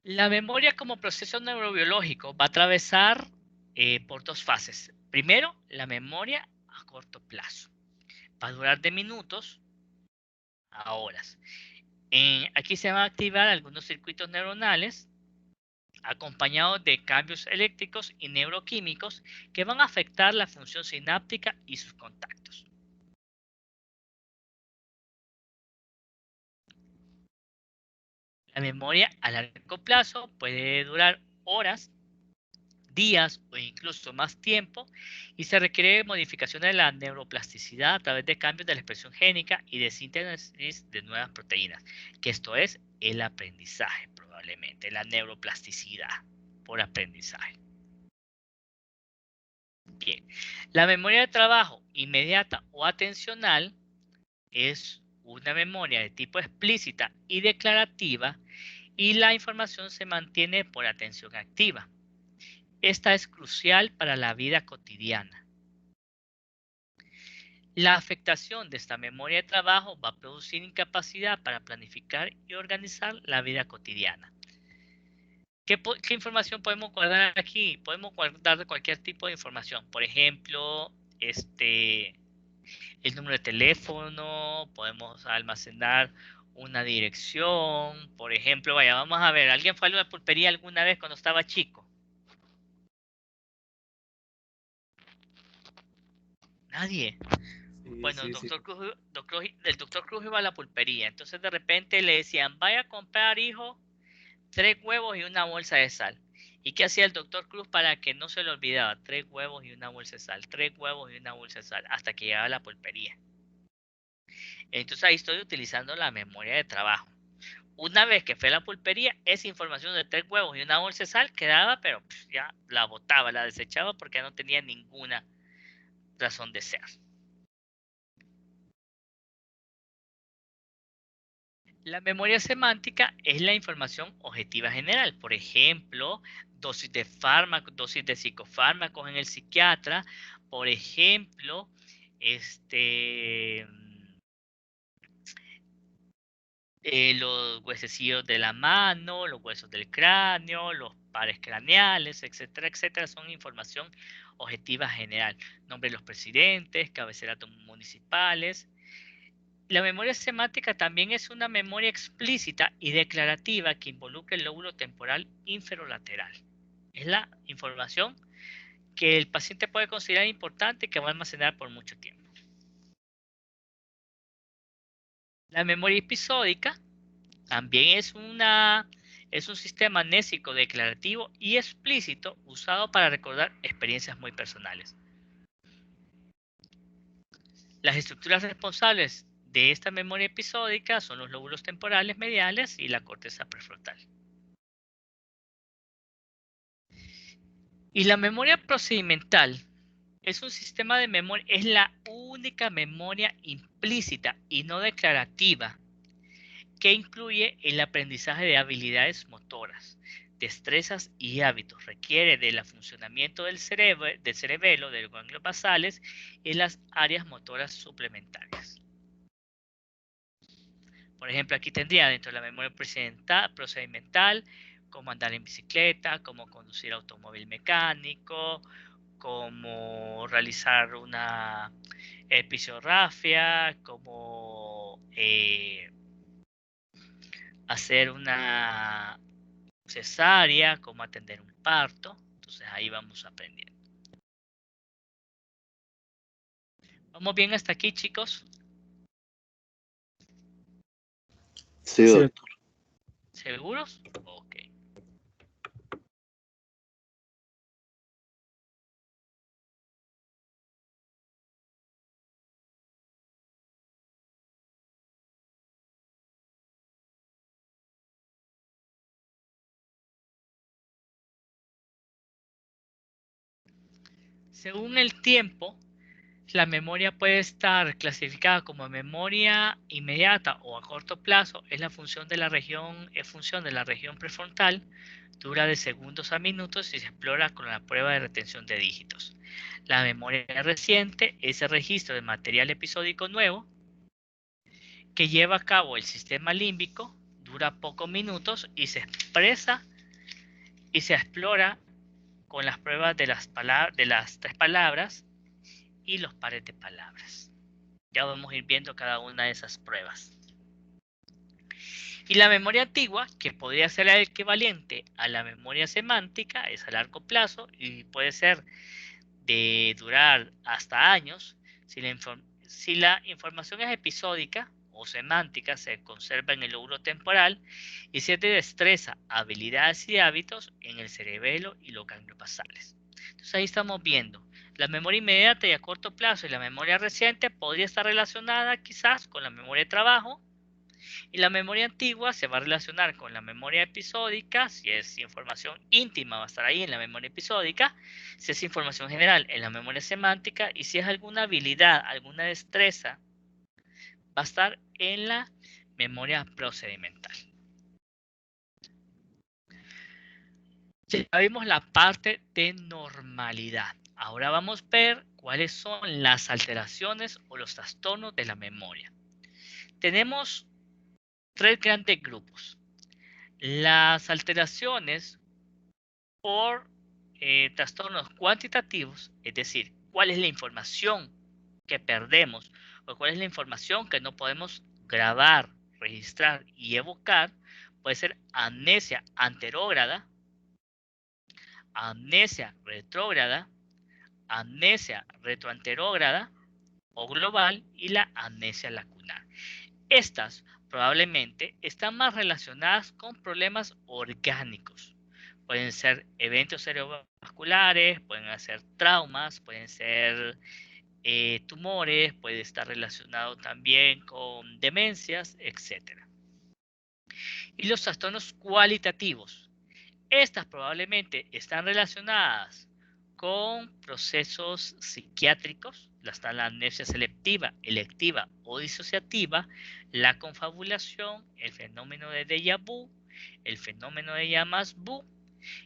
La memoria como proceso neurobiológico va a atravesar por dos fases. Primero, la memoria a corto plazo. Va a durar de minutos a horas. Aquí se van a activar algunos circuitos neuronales acompañados de cambios eléctricos y neuroquímicos que van a afectar la función sináptica y sus contactos. La memoria a largo plazo puede durar horas, días o incluso más tiempo y se requiere modificación de la neuroplasticidad a través de cambios de la expresión génica y de síntesis de nuevas proteínas, que esto es el aprendizaje probablemente, la neuroplasticidad por aprendizaje. Bien, la memoria de trabajo inmediata o atencional es una memoria de tipo explícita y declarativa y la información se mantiene por atención activa. Esta es crucial para la vida cotidiana. La afectación de esta memoria de trabajo va a producir incapacidad para planificar y organizar la vida cotidiana. ¿Qué información podemos guardar aquí? Podemos guardar cualquier tipo de información. Por ejemplo, el número de teléfono, podemos almacenar una dirección. Por ejemplo, vaya, vamos a ver, ¿alguien fue a la pulpería alguna vez cuando estaba chico? Nadie. Bueno, el doctor Cruz iba a la pulpería, entonces de repente le decían, vaya a comprar, hijo, 3 huevos y una bolsa de sal. ¿Y qué hacía el doctor Cruz para que no se le olvidaba? 3 huevos y una bolsa de sal, 3 huevos y una bolsa de sal, hasta que llegaba a la pulpería. Entonces ahí estoy utilizando la memoria de trabajo. Una vez que fue a la pulpería, esa información de 3 huevos y una bolsa de sal quedaba, pero ya la botaba, la desechaba porque no tenía ninguna razón de ser. La memoria semántica es la información objetiva general. Por ejemplo, dosis de fármacos, dosis de psicofármacos en el psiquiatra. Por ejemplo, los huesecillos de la mano, los huesos del cráneo, los pares craneales, etcétera, etcétera, son información objetiva general. Nombre de los presidentes, cabeceras municipales. La memoria semántica también es una memoria explícita y declarativa que involucra el lóbulo temporal inferolateral. Es la información que el paciente puede considerar importante y que va a almacenar por mucho tiempo. La memoria episódica también es un sistema mnésico declarativo y explícito usado para recordar experiencias muy personales. Las estructuras responsables de esta memoria episódica son los lóbulos temporales mediales y la corteza prefrontal. Y la memoria procedimental es un sistema de memoria, es la única memoria implícita y no declarativa que incluye el aprendizaje de habilidades motoras, destrezas y hábitos. Requiere del funcionamiento del cerebelo, de los ganglios basales y las áreas motoras suplementarias. Por ejemplo, aquí tendría dentro de la memoria procedimental cómo andar en bicicleta, cómo conducir automóvil mecánico, cómo realizar una episografía, cómo hacer una cesárea, cómo atender un parto. Entonces ahí vamos aprendiendo. ¿Vamos bien hasta aquí, chicos? Sí, doctor. ¿Seguros? Ok. Según el tiempo, la memoria puede estar clasificada como memoria inmediata o a corto plazo. Es función de la región prefrontal, dura de segundos a minutos y se explora con la prueba de retención de dígitos. La memoria reciente es el registro de material episódico nuevo que lleva a cabo el sistema límbico, dura pocos minutos y se expresa y se explora con las pruebas de las 3 palabras y los pares de palabras. Ya vamos a ir viendo cada una de esas pruebas. Y la memoria antigua, que podría ser el equivalente a la memoria semántica, es a largo plazo y puede ser de durar hasta años. Si la información es episódica o semántica, se conserva en el lóbulo temporal, y si es de destreza, habilidades y hábitos, en el cerebelo y los ganglios basales. Entonces ahí estamos viendo. La memoria inmediata y a corto plazo y la memoria reciente podría estar relacionada quizás con la memoria de trabajo, y la memoria antigua se va a relacionar con la memoria episódica. Si es información íntima va a estar ahí en la memoria episódica, si es información general en la memoria semántica, y si es alguna habilidad, alguna destreza, va a estar en la memoria procedimental. Ya vimos la parte de normalidad. Ahora vamos a ver cuáles son las alteraciones o los trastornos de la memoria. Tenemos 3 grandes grupos. Las alteraciones por trastornos cuantitativos, es decir, cuál es la información que perdemos o cuál es la información que no podemos grabar, registrar y evocar. Puede ser amnesia anterógrada, amnesia retrógrada, amnesia retroanterógrada o global y la amnesia lacunar. Estas probablemente están más relacionadas con problemas orgánicos. Pueden ser eventos cerebrovasculares, pueden ser traumas, pueden ser tumores, puede estar relacionado también con demencias, etc. Y los trastornos cualitativos. Estas probablemente están relacionadas con procesos psiquiátricos, está la amnesia selectiva, electiva o disociativa, la confabulación, el fenómeno de déjà vu, el fenómeno de llamas vu,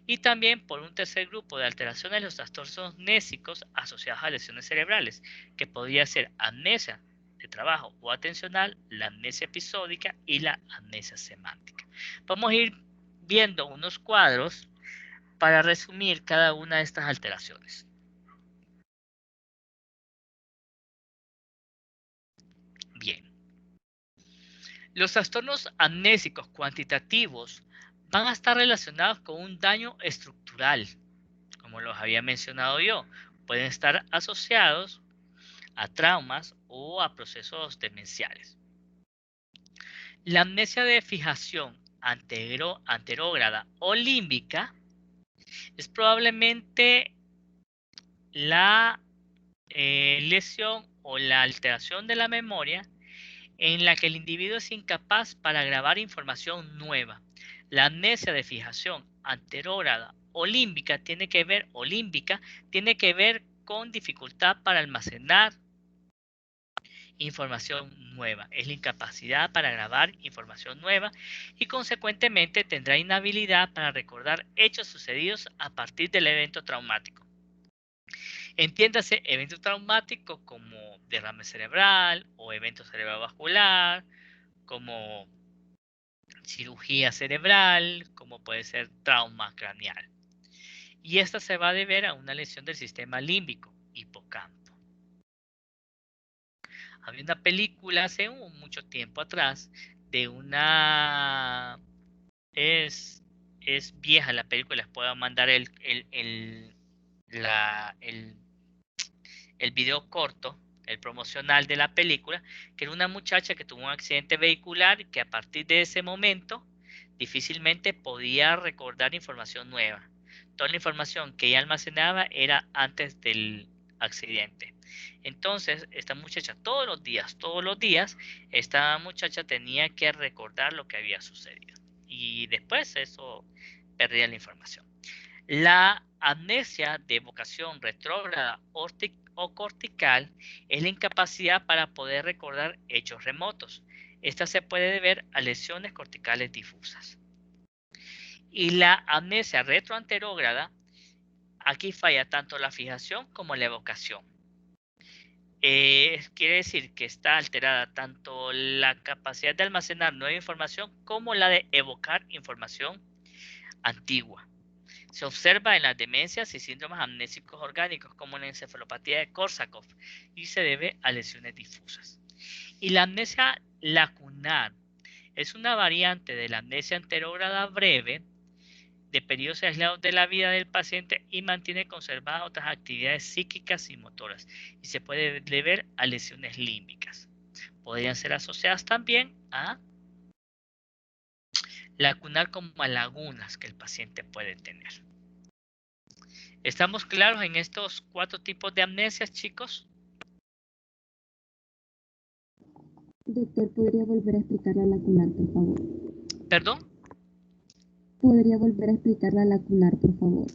y también por un tercer grupo de alteraciones los trastornos mnésicos asociados a lesiones cerebrales, que podría ser amnesia de trabajo o atencional, la amnesia episódica y la amnesia semántica. Vamos a ir viendo unos cuadros para resumir cada una de estas alteraciones. Bien. Los trastornos amnésicos cuantitativos van a estar relacionados con un daño estructural, como los había mencionado yo. Pueden estar asociados a traumas o a procesos demenciales. La amnesia de fijación anterógrada o límbica es probablemente la lesión o la alteración de la memoria en la que el individuo es incapaz para grabar información nueva. La amnesia de fijación anterógrada o límbica tiene que ver con dificultad para almacenar información nueva. Es la incapacidad para grabar información nueva y consecuentemente tendrá inhabilidad para recordar hechos sucedidos a partir del evento traumático. Entiéndase evento traumático como derrame cerebral o evento cerebrovascular, como cirugía cerebral, como puede ser trauma craneal. Y esta se va a deber a una lesión del sistema límbico, hipocampo. Había una película hace mucho tiempo atrás de una... Es vieja la película, les puedo mandar el video corto, el promocional de la película, que era una muchacha que tuvo un accidente vehicular y que a partir de ese momento difícilmente podía recordar información nueva. Toda la información que ella almacenaba era antes del accidente. Entonces, esta muchacha todos los días, esta muchacha tenía que recordar lo que había sucedido. Y después eso perdía la información. La amnesia de evocación retrógrada o cortical es la incapacidad para poder recordar hechos remotos. Esta se puede deber a lesiones corticales difusas. Y la amnesia retroanterógrada, aquí falla tanto la fijación como la evocación. Quiere decir que está alterada tanto la capacidad de almacenar nueva información como la de evocar información antigua. Se observa en las demencias y síndromes amnésicos orgánicos como la encefalopatía de Korsakoff y se debe a lesiones difusas. Y la amnesia lacunar es una variante de la amnesia anterógrada breve de periodos aislados de la vida del paciente y mantiene conservadas otras actividades psíquicas y motoras y se puede deber a lesiones límbicas. Podrían ser asociadas también a lacunar como a lagunas que el paciente puede tener. ¿Estamos claros en estos 4 tipos de amnesias, chicos? Doctor, ¿podría volver a explicar la lacunar, por favor? ¿Perdón? ¿Podría volver a explicar la lacunar, por favor?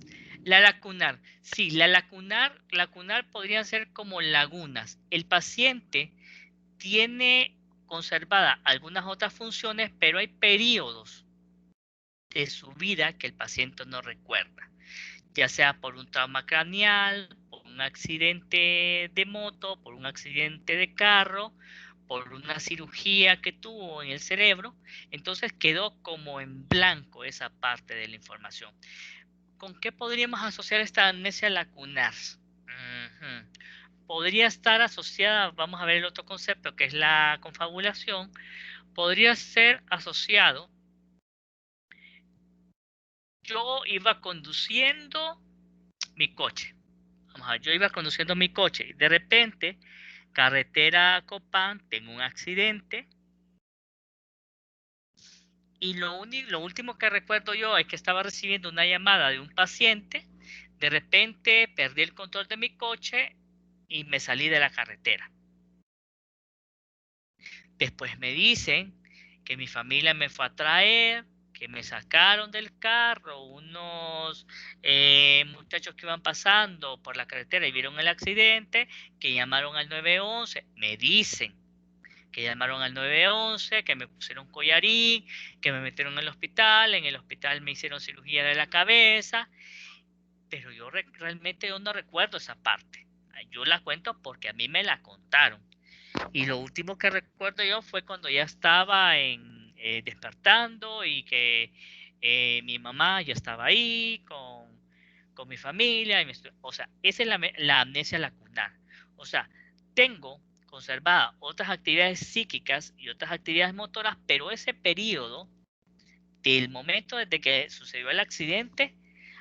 La lacunar. Sí, la lacunar podrían ser como lagunas. El paciente tiene conservada algunas otras funciones, pero hay periodos de su vida que el paciente no recuerda, ya sea por un trauma craneal, por un accidente de moto, por un accidente de carro, por una cirugía que tuvo en el cerebro. Entonces quedó como en blanco esa parte de la información. ¿Con qué podríamos asociar esta amnesia lacunar? Podría estar asociada, vamos a ver el otro concepto que es la confabulación, podría ser asociado. Yo iba conduciendo mi coche. Vamos a ver, yo iba conduciendo mi coche y de repente, carretera Copán, tengo un accidente. Y lo último que recuerdo yo es que estaba recibiendo una llamada de un paciente. De repente perdí el control de mi coche y me salí de la carretera. Después me dicen que mi familia me fue a traer, que me sacaron del carro unos muchachos que iban pasando por la carretera y vieron el accidente, que llamaron al 911, me dicen que llamaron al 911, que me pusieron collarín, que me metieron en el hospital me hicieron cirugía de la cabeza, pero yo realmente yo no recuerdo esa parte. Yo la cuento porque a mí me la contaron. Y lo último que recuerdo yo fue cuando ya estaba despertando y que mi mamá ya estaba ahí con mi familia. O sea, esa es la amnesia lacunar. O sea, tengo conservadas otras actividades psíquicas y otras actividades motoras, pero ese periodo del momento desde que sucedió el accidente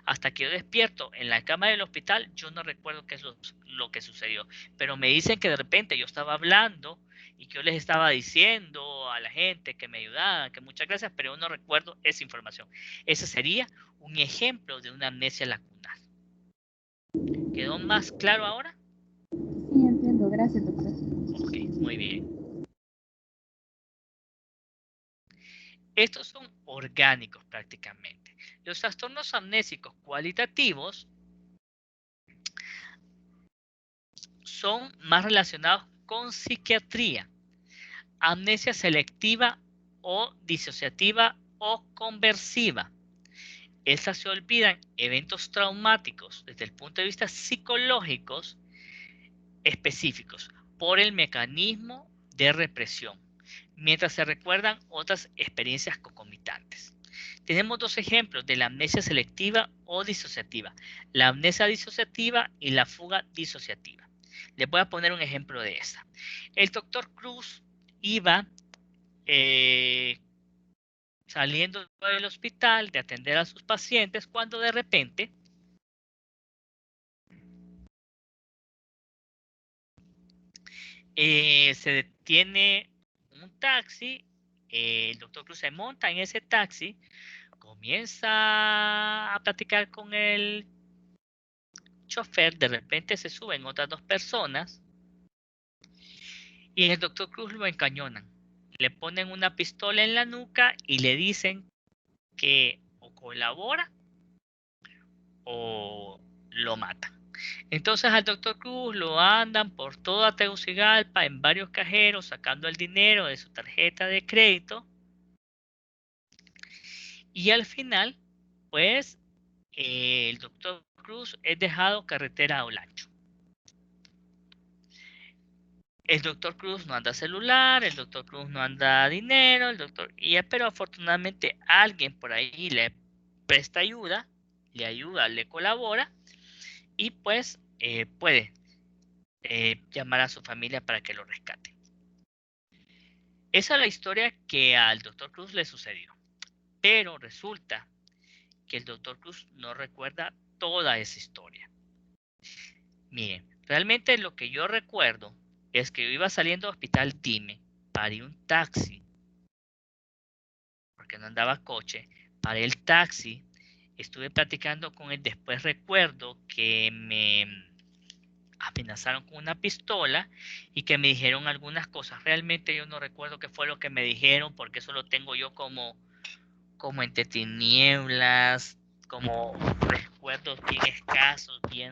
hasta que yo despierto en la cama del hospital, yo no recuerdo qué es lo que sucedió. Pero me dicen que de repente yo estaba hablando y que yo les estaba diciendo a la gente que me ayudaban, que muchas gracias, pero yo no recuerdo esa información. Ese sería un ejemplo de una amnesia lacunar. ¿Quedó más claro ahora? Sí, entiendo. Gracias, doctor. Ok, muy bien. Estos son orgánicos prácticamente. Los trastornos amnésicos cualitativos son más relacionados con psiquiatría, amnesia selectiva o disociativa o conversiva. Estas se olvidan eventos traumáticos desde el punto de vista psicológicos específicos por el mecanismo de represión, mientras se recuerdan otras experiencias concomitantes. Tenemos dos ejemplos de la amnesia selectiva o disociativa, la amnesia disociativa y la fuga disociativa. Les voy a poner un ejemplo de esta. El doctor Cruz iba saliendo del hospital de atender a sus pacientes cuando de repente se detiene un taxi, el doctor Cruz se monta en ese taxi, comienza a platicar con el chofer, de repente se suben otras dos personas y el doctor Cruz lo encañonan. Le ponen una pistola en la nuca y le dicen que o colabora o lo matan. Entonces al doctor Cruz lo andan por toda Tegucigalpa en varios cajeros sacando el dinero de su tarjeta de crédito y al final pues el doctor Cruz es dejado carretera a Olancho. El doctor Cruz no anda celular, el doctor Cruz no anda dinero, pero afortunadamente alguien por ahí le presta ayuda, le colabora y pues puede llamar a su familia para que lo rescate. Esa es la historia que al doctor Cruz le sucedió, pero resulta que el doctor Cruz no recuerda toda esa historia. Miren, realmente lo que yo recuerdo es que yo iba saliendo del hospital Dime, paré un taxi, porque no andaba coche, paré el taxi, estuve platicando con él, después recuerdo que me amenazaron con una pistola y que me dijeron algunas cosas. Realmente yo no recuerdo qué fue lo que me dijeron, porque eso lo tengo yo como entre tinieblas, como recuerdos bien escasos, bien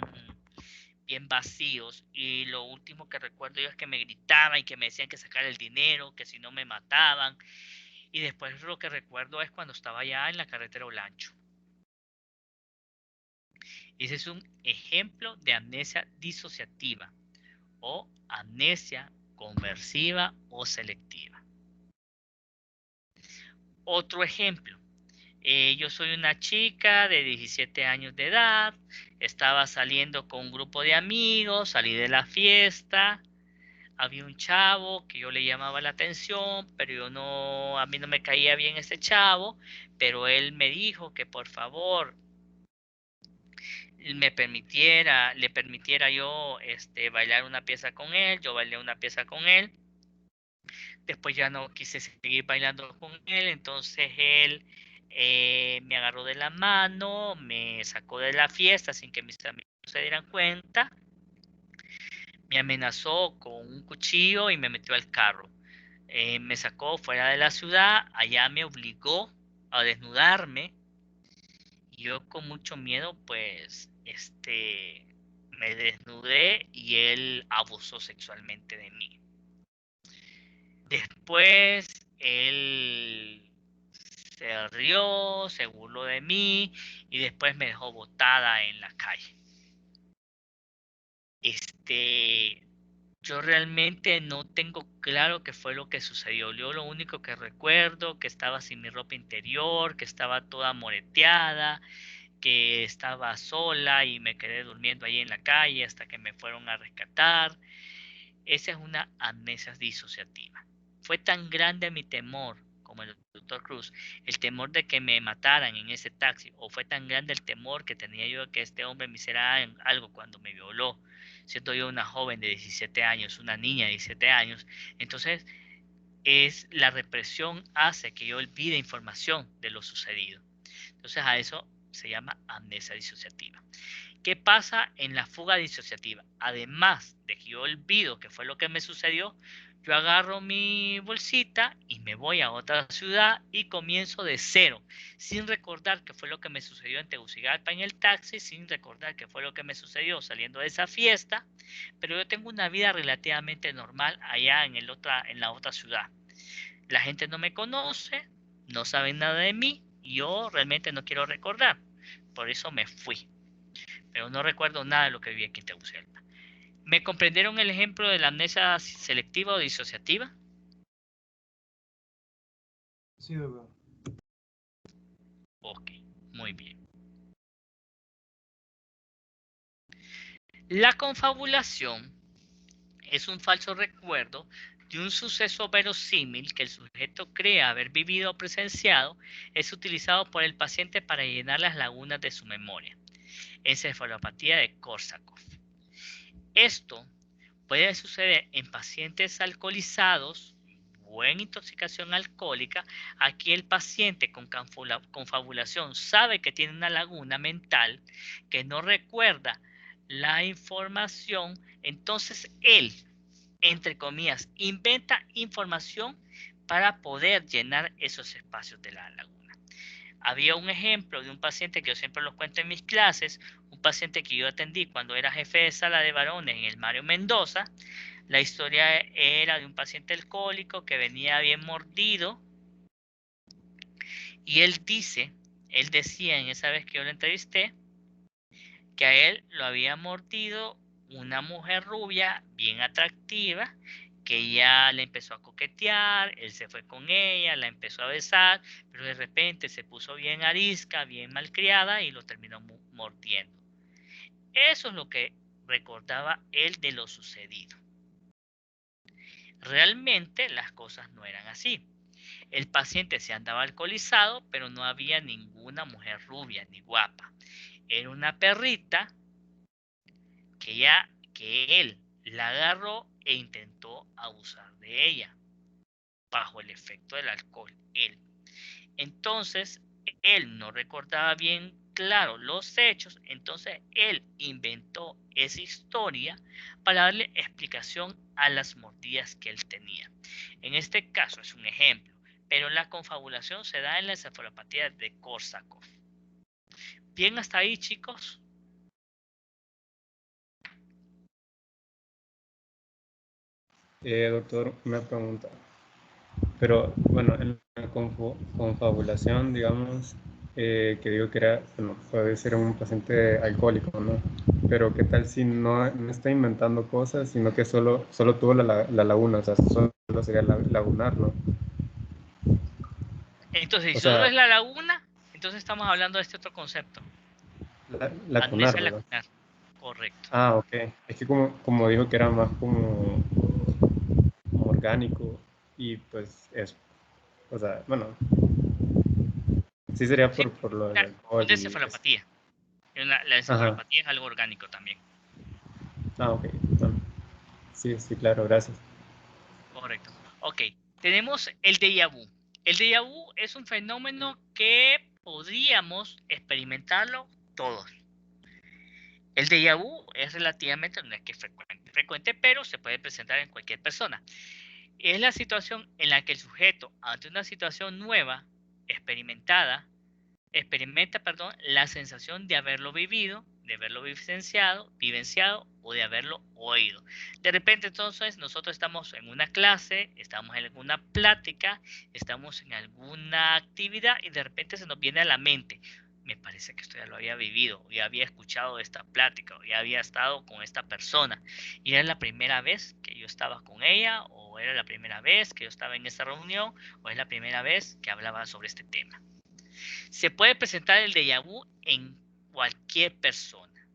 vacíos, y lo último que recuerdo yo es que me gritaban y que me decían que sacara el dinero, que si no me mataban, y después lo que recuerdo es cuando estaba ya en la carretera Olancho. Ese es un ejemplo de amnesia disociativa o amnesia conversiva o selectiva. Otro ejemplo. Yo soy una chica de 17 años de edad, estaba saliendo con un grupo de amigos, salí de la fiesta, había un chavo que yo le llamaba la atención, pero a mí no me caía bien ese chavo, pero él me dijo que por favor le permitiera yo bailar una pieza con él. Yo bailé una pieza con él. Después ya no quise seguir bailando con él, entonces él me agarró de la mano, me sacó de la fiesta sin que mis amigos se dieran cuenta, me amenazó con un cuchillo y me metió al carro. Me sacó fuera de la ciudad, allá me obligó a desnudarme. Y yo con mucho miedo, pues, me desnudé y él abusó sexualmente de mí. Después, él se rió, se burló de mí y después me dejó botada en la calle. Yo realmente no tengo claro qué fue lo que sucedió. Yo lo único que recuerdo, que estaba sin mi ropa interior, que estaba toda moreteada, que estaba sola y me quedé durmiendo ahí en la calle hasta que me fueron a rescatar. Esa es una amnesia disociativa. Fue tan grande mi temor, como el doctor Cruz, el temor de que me mataran en ese taxi, o fue tan grande el temor que tenía yo de que este hombre me hiciera algo cuando me violó, siendo yo una joven de 17 años, una niña de 17 años. Entonces, la represión hace que yo olvide información de lo sucedido. Entonces, a eso se llama amnesia disociativa. ¿Qué pasa en la fuga disociativa? Además de que yo olvido qué fue lo que me sucedió, yo agarro mi bolsita y me voy a otra ciudad y comienzo de cero, sin recordar qué fue lo que me sucedió en Tegucigalpa en el taxi, sin recordar qué fue lo que me sucedió saliendo de esa fiesta, pero yo tengo una vida relativamente normal allá en la otra ciudad. La gente no me conoce, no saben nada de mí, y yo realmente no quiero recordar, por eso me fui. Pero no recuerdo nada de lo que viví aquí en Tegucigalpa. ¿Me comprendieron el ejemplo de la amnesia selectiva o disociativa? Sí, doctor. Ok, muy bien. La confabulación es un falso recuerdo de un suceso verosímil que el sujeto cree haber vivido o presenciado. Es utilizado por el paciente para llenar las lagunas de su memoria. Encefalopatía de Korsakoff. Esto puede suceder en pacientes alcoholizados o en intoxicación alcohólica. Aquí el paciente con confabulación sabe que tiene una laguna mental, que no recuerda la información, entonces él, entre comillas, inventa información para poder llenar esos espacios de la laguna. Había un ejemplo de un paciente que yo siempre los cuento en mis clases, un paciente que yo atendí cuando era jefe de sala de varones en el Mario Mendoza. La historia era de un paciente alcohólico que venía bien mordido y él decía en esa vez que yo lo entrevisté, que a él lo había mordido una mujer rubia bien atractiva, que ya le empezó a coquetear, él se fue con ella, la empezó a besar, pero de repente se puso bien arisca, bien malcriada y lo terminó mordiendo. Eso es lo que recordaba él de lo sucedido. Realmente las cosas no eran así. El paciente se andaba alcoholizado, pero no había ninguna mujer rubia ni guapa. Era una perrita que él la agarró e intentó abusar de ella bajo el efecto del alcohol. Entonces, él no recordaba bien claro los hechos, entonces él inventó esa historia para darle explicación a las mordidas que él tenía. En este caso es un ejemplo, pero la confabulación se da en la encefalopatía de Korsakoff. Bien, hasta ahí, chicos. Doctor, una pregunta. Pero bueno, en la confabulación, digamos, que digo que era, bueno, puede ser un paciente alcohólico, ¿no? Pero ¿qué tal si no está inventando cosas, sino que solo tuvo la laguna, o sea, solo sería lagunar, ¿no? Entonces, si O solo sea, es la laguna, entonces estamos hablando de este otro concepto. lacunar, Amnesia ¿verdad? lacunar. Correcto. Ah, ok. Es que como dijo que era más como orgánico y pues eso. O sea, bueno, sí sería Sí, por lo del alcohol una y eso. encefalopatía. La Ajá. encefalopatía es algo orgánico también. Ah, ok. Bueno, sí, claro, gracias. Correcto. Ok, tenemos el déjà vu. El déjà vu es un fenómeno que podríamos experimentarlo todos. El déjà vu es relativamente, no es que frecuente, pero se puede presentar en cualquier persona. Es la situación en la que el sujeto, ante una situación nueva, experimenta, la sensación de haberlo vivido, de haberlo vivenciado o de haberlo oído. De repente, entonces, nosotros estamos en una clase, estamos en alguna plática, estamos en alguna actividad y de repente se nos viene a la mente: me parece que esto ya lo había vivido, ya había escuchado esta plática, o ya había estado con esta persona, y era la primera vez que yo estaba con ella, o era la primera vez que yo estaba en esta reunión, o es la primera vez que hablaba sobre este tema. Se puede presentar el déjà vu en cualquier persona,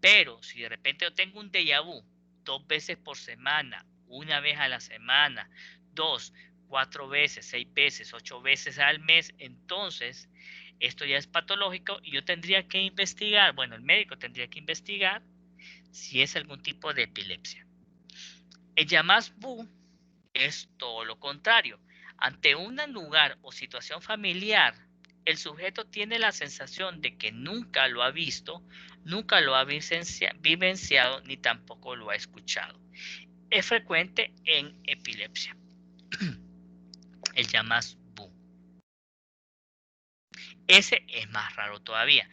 pero si de repente yo tengo un déjà vu 2 veces por semana, 1 vez a la semana, 2, 4 veces, 6 veces, 8 veces al mes, entonces esto ya es patológico y yo tendría que investigar, bueno, el médico tendría que investigar si es algún tipo de epilepsia. El llamás vu es todo lo contrario. Ante un lugar o situación familiar, el sujeto tiene la sensación de que nunca lo ha visto, nunca lo ha vivenciado, ni tampoco lo ha escuchado. Es frecuente en epilepsia. El llamás vu. Ese es más raro todavía.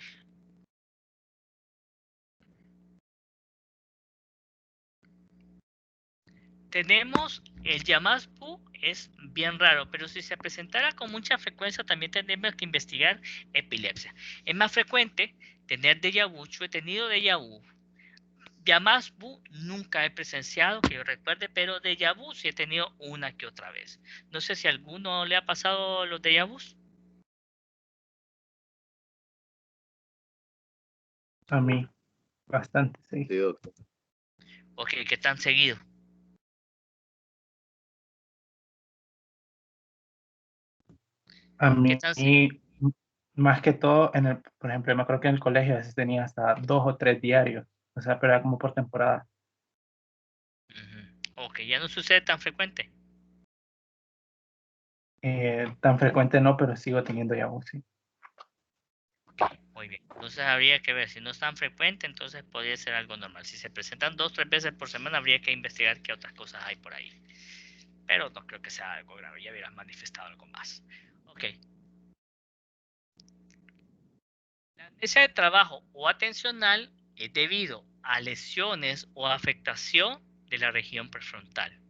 Tenemos el llamás vu, es bien raro, pero si se presentara con mucha frecuencia también tendremos que investigar epilepsia. Es más frecuente tener déjà vu. Yo he tenido déjà vu. Llamás vu nunca he presenciado, que yo recuerde, pero déjà vu sí he tenido una que otra vez. No sé si a alguno le ha pasado los déjà vus. A mí, bastante, sí. Sí, doctor. Ok, ¿qué tan seguido? A ¿Qué mí, tan seguido? más que todo, por ejemplo, me acuerdo que en el colegio a veces tenía hasta 2 o 3 diarios, o sea, pero era como por temporada. Ok, ya no sucede tan frecuente. Tan frecuente no, pero sigo teniendo ya sí. Muy bien, entonces habría que ver, si no es tan frecuente, entonces podría ser algo normal. Si se presentan 2 o 3 veces por semana, habría que investigar qué otras cosas hay por ahí. Pero no creo que sea algo grave, ya hubieras manifestado algo más. Ok. La amnesia de trabajo o atencional es debido a lesiones o afectación de la región prefrontal.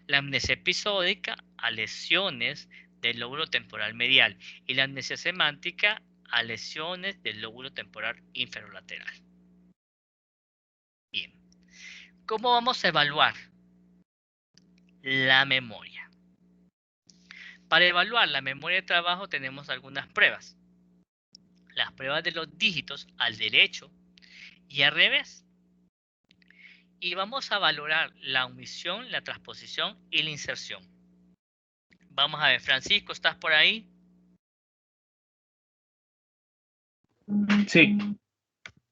La amnesia episódica a lesiones del lóbulo temporal medial y la amnesia semántica a lesiones del lóbulo temporal inferolateral. Bien. ¿Cómo vamos a evaluar la memoria? Para evaluar la memoria de trabajo tenemos algunas pruebas. Las pruebas de los dígitos al derecho y al revés. Y vamos a valorar la omisión, la transposición y la inserción. Vamos a ver, Francisco, ¿estás por ahí? Sí.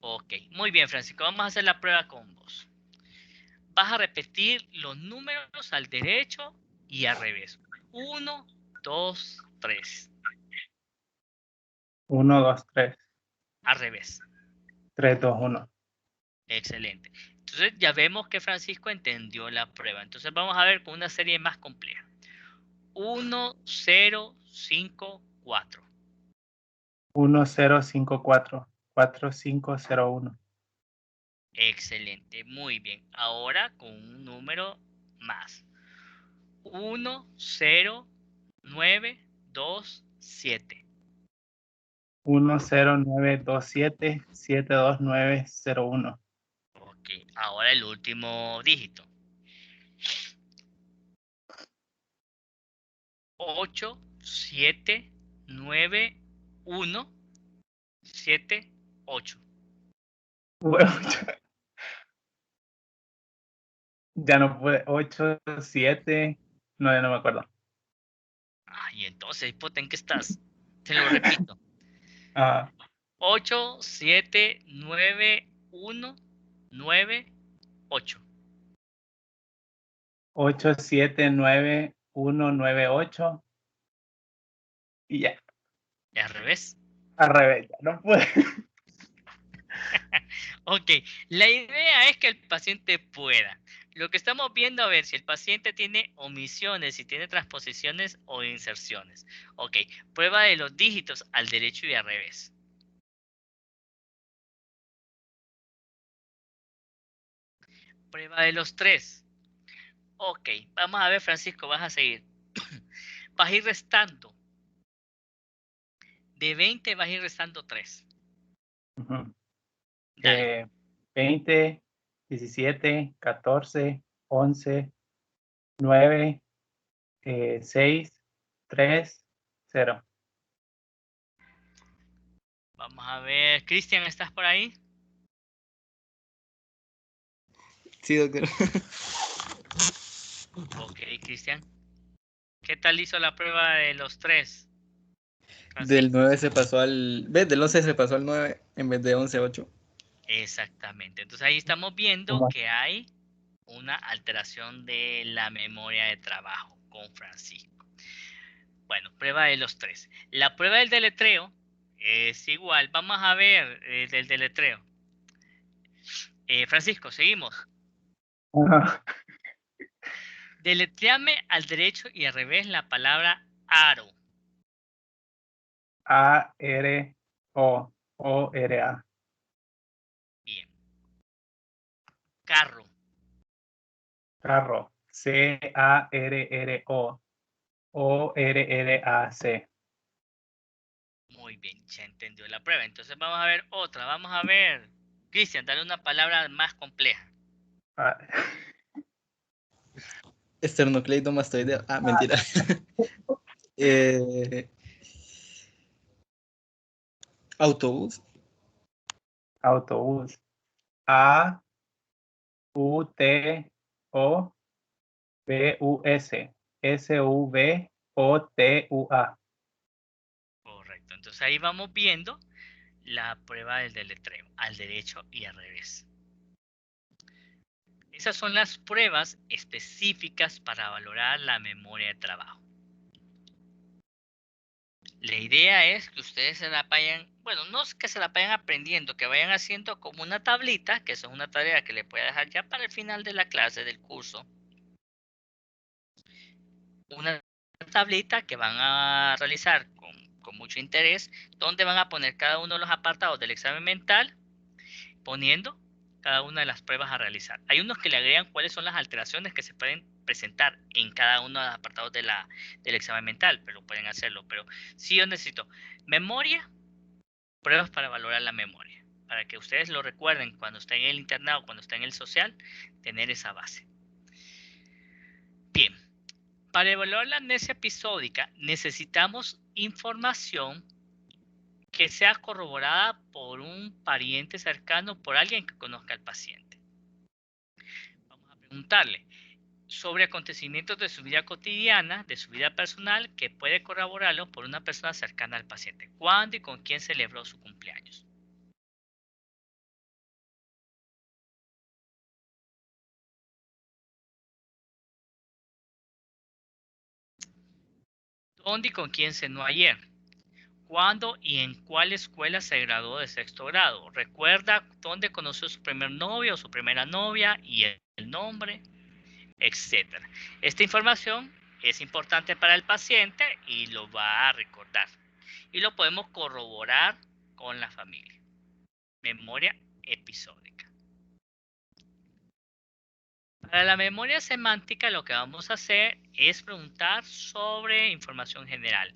Ok, muy bien, Francisco, vamos a hacer la prueba con vos. Vas a repetir los números al derecho y al revés. 1, 2, 3. 1, 2, 3. Al revés. 3, 2, 1. Excelente. Entonces ya vemos que Francisco entendió la prueba. Entonces vamos a ver con una serie más compleja. 1, 0, 5, 4. 1, 0, 5, 4. 4, 5, 0, 1. Excelente, muy bien. Ahora con un número más. 1, 0, 9, 2, 7. 1, 0, 9, 2, 7. 7, 2, 9, 0, 1. Ok, ahora el último dígito. 8, 7, 9, 1, 7, 8. Bueno, ya no puede. 8, 7, 9, no me acuerdo. Y entonces, ¿en qué estás? Te lo repito. 8, 7, 9, 1, 9, 8. 8, 7, 9, 1, 9, 8. Y ya. ¿Y al revés? Al revés, ya no puede. Ok, la idea es que el paciente pueda. Lo que estamos viendo a ver si el paciente tiene omisiones, si tiene transposiciones o inserciones. Ok, prueba de los dígitos al derecho y al revés. Prueba de los 3. Ok, vamos a ver, Francisco, vas a seguir. Vas a ir restando. De 20 vas a ir restando 3. Ujú. Dale. 20, 17, 14, 11, 9, 6, 3, 0. Vamos a ver. Cristian, ¿estás por ahí? Sí, doctor. Ok, Cristian. ¿Qué tal hizo la prueba de los 3? Del 9 se pasó al... ¿Ves? Del 11 se pasó al 9 en vez de 11, 8. Exactamente. Entonces ahí estamos viendo que hay una alteración de la memoria de trabajo con Francisco. Bueno, prueba de los 3. La prueba del deletreo es igual. Vamos a ver del deletreo. Francisco, seguimos. Ajá. Deletréame al derecho y al revés la palabra aro. A-R-O-O-R-A. Bien. Carro. Carro. C-A-R-R-O. O-R-R-A-C. Muy bien, ya entendió la prueba. Entonces vamos a ver otra. Vamos a ver. Cristian, dale una palabra más compleja. Ah, Esternocleidomastoideo. Ah, mentira. Autobús. autobús. A-U-T-O-B-U-S. S-U-V-O-T-U-A. Correcto. Entonces ahí vamos viendo la prueba del deletreo, al derecho y al revés. Esas son las pruebas específicas para valorar la memoria de trabajo. La idea es que ustedes se la vayan, bueno, no es que se la vayan aprendiendo, que vayan haciendo como una tablita, que eso es una tarea que les voy a dejar ya para el final de la clase, del curso. Una tablita que van a realizar con mucho interés, donde van a poner cada uno de los apartados del examen mental, poniendo cada una de las pruebas a realizar. Hay unos que le agregan cuáles son las alteraciones que se pueden presentar en cada uno de los apartados del examen mental, pero pueden hacerlo. Pero sí yo necesito memoria, pruebas para valorar la memoria, para que ustedes lo recuerden cuando estén en el internado, cuando estén en el social, tener esa base. Bien, para evaluar la amnesia episódica necesitamos información que sea corroborada por un pariente cercano, por alguien que conozca al paciente. Vamos a preguntarle sobre acontecimientos de su vida cotidiana, de su vida personal, que puede corroborarlo por una persona cercana al paciente. ¿Cuándo y con quién celebró su cumpleaños? ¿Dónde y con quién cenó ayer? ¿Cuándo y en cuál escuela se graduó de sexto grado? ¿Recuerda dónde conoció su primer novio o su primera novia y el nombre, etcétera? Esta información es importante para el paciente y lo va a recordar. Y lo podemos corroborar con la familia. Memoria episódica. Para la memoria semántica lo que vamos a hacer es preguntar sobre información general.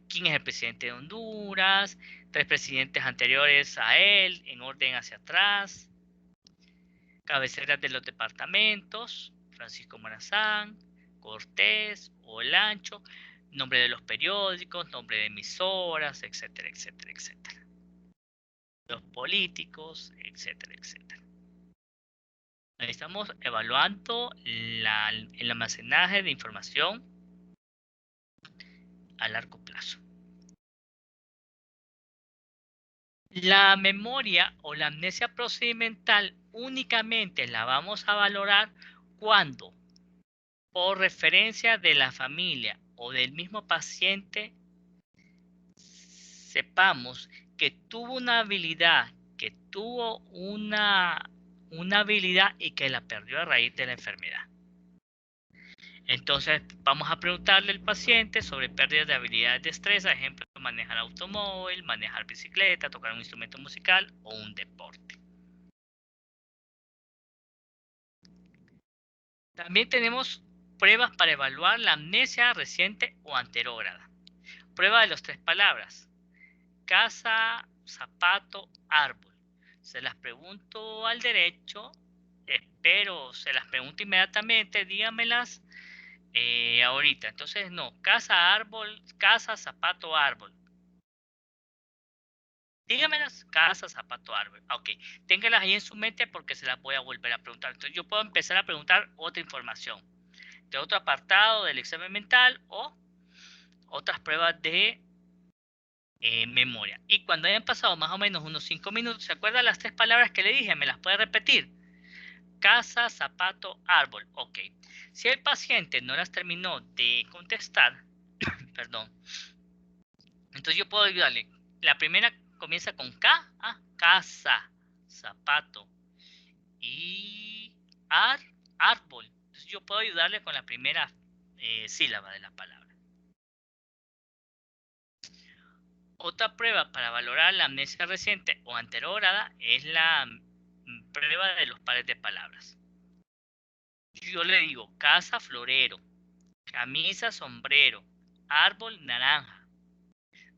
¿Quién es el presidente de Honduras? 3 presidentes anteriores a él, en orden hacia atrás. Cabeceras de los departamentos. Francisco Morazán, Cortés, Olancho. Nombre de los periódicos, nombre de emisoras, etcétera, etcétera, etcétera. Los políticos, etcétera, etcétera. Estamos evaluando el almacenaje de información a largo plazo. La memoria o la amnesia procedimental únicamente la vamos a valorar cuando, por referencia de la familia o del mismo paciente, sepamos que tuvo una habilidad, que tuvo una una habilidad y que la perdió a raíz de la enfermedad. Entonces vamos a preguntarle al paciente sobre pérdidas de habilidades de destreza, ejemplo, manejar automóvil, manejar bicicleta, tocar un instrumento musical o un deporte. También tenemos pruebas para evaluar la amnesia reciente o anterógrada. Prueba de las 3 palabras. Casa, zapato, árbol. Se las pregunto al derecho, espero se las pregunto inmediatamente, dígamelas ahorita. Entonces no, casa, árbol, casa, zapato, árbol. Dígamelas, casa, zapato, árbol. Ok, téngalas ahí en su mente porque se las voy a volver a preguntar. Entonces yo puedo empezar a preguntar otra información de otro apartado del examen mental o otras pruebas de memoria. Y cuando hayan pasado más o menos unos 5 minutos, ¿se acuerdan las 3 palabras que le dije? ¿Me las puede repetir? Casa, zapato, árbol. Ok. Si el paciente no las terminó de contestar, perdón, entonces yo puedo ayudarle. La primera comienza con K, casa, zapato y árbol. Entonces yo puedo ayudarle con la primera sílaba de la palabra. Otra prueba para valorar la amnesia reciente o anterógrada es la prueba de los pares de palabras. Yo le digo casa, florero, camisa, sombrero, árbol, naranja,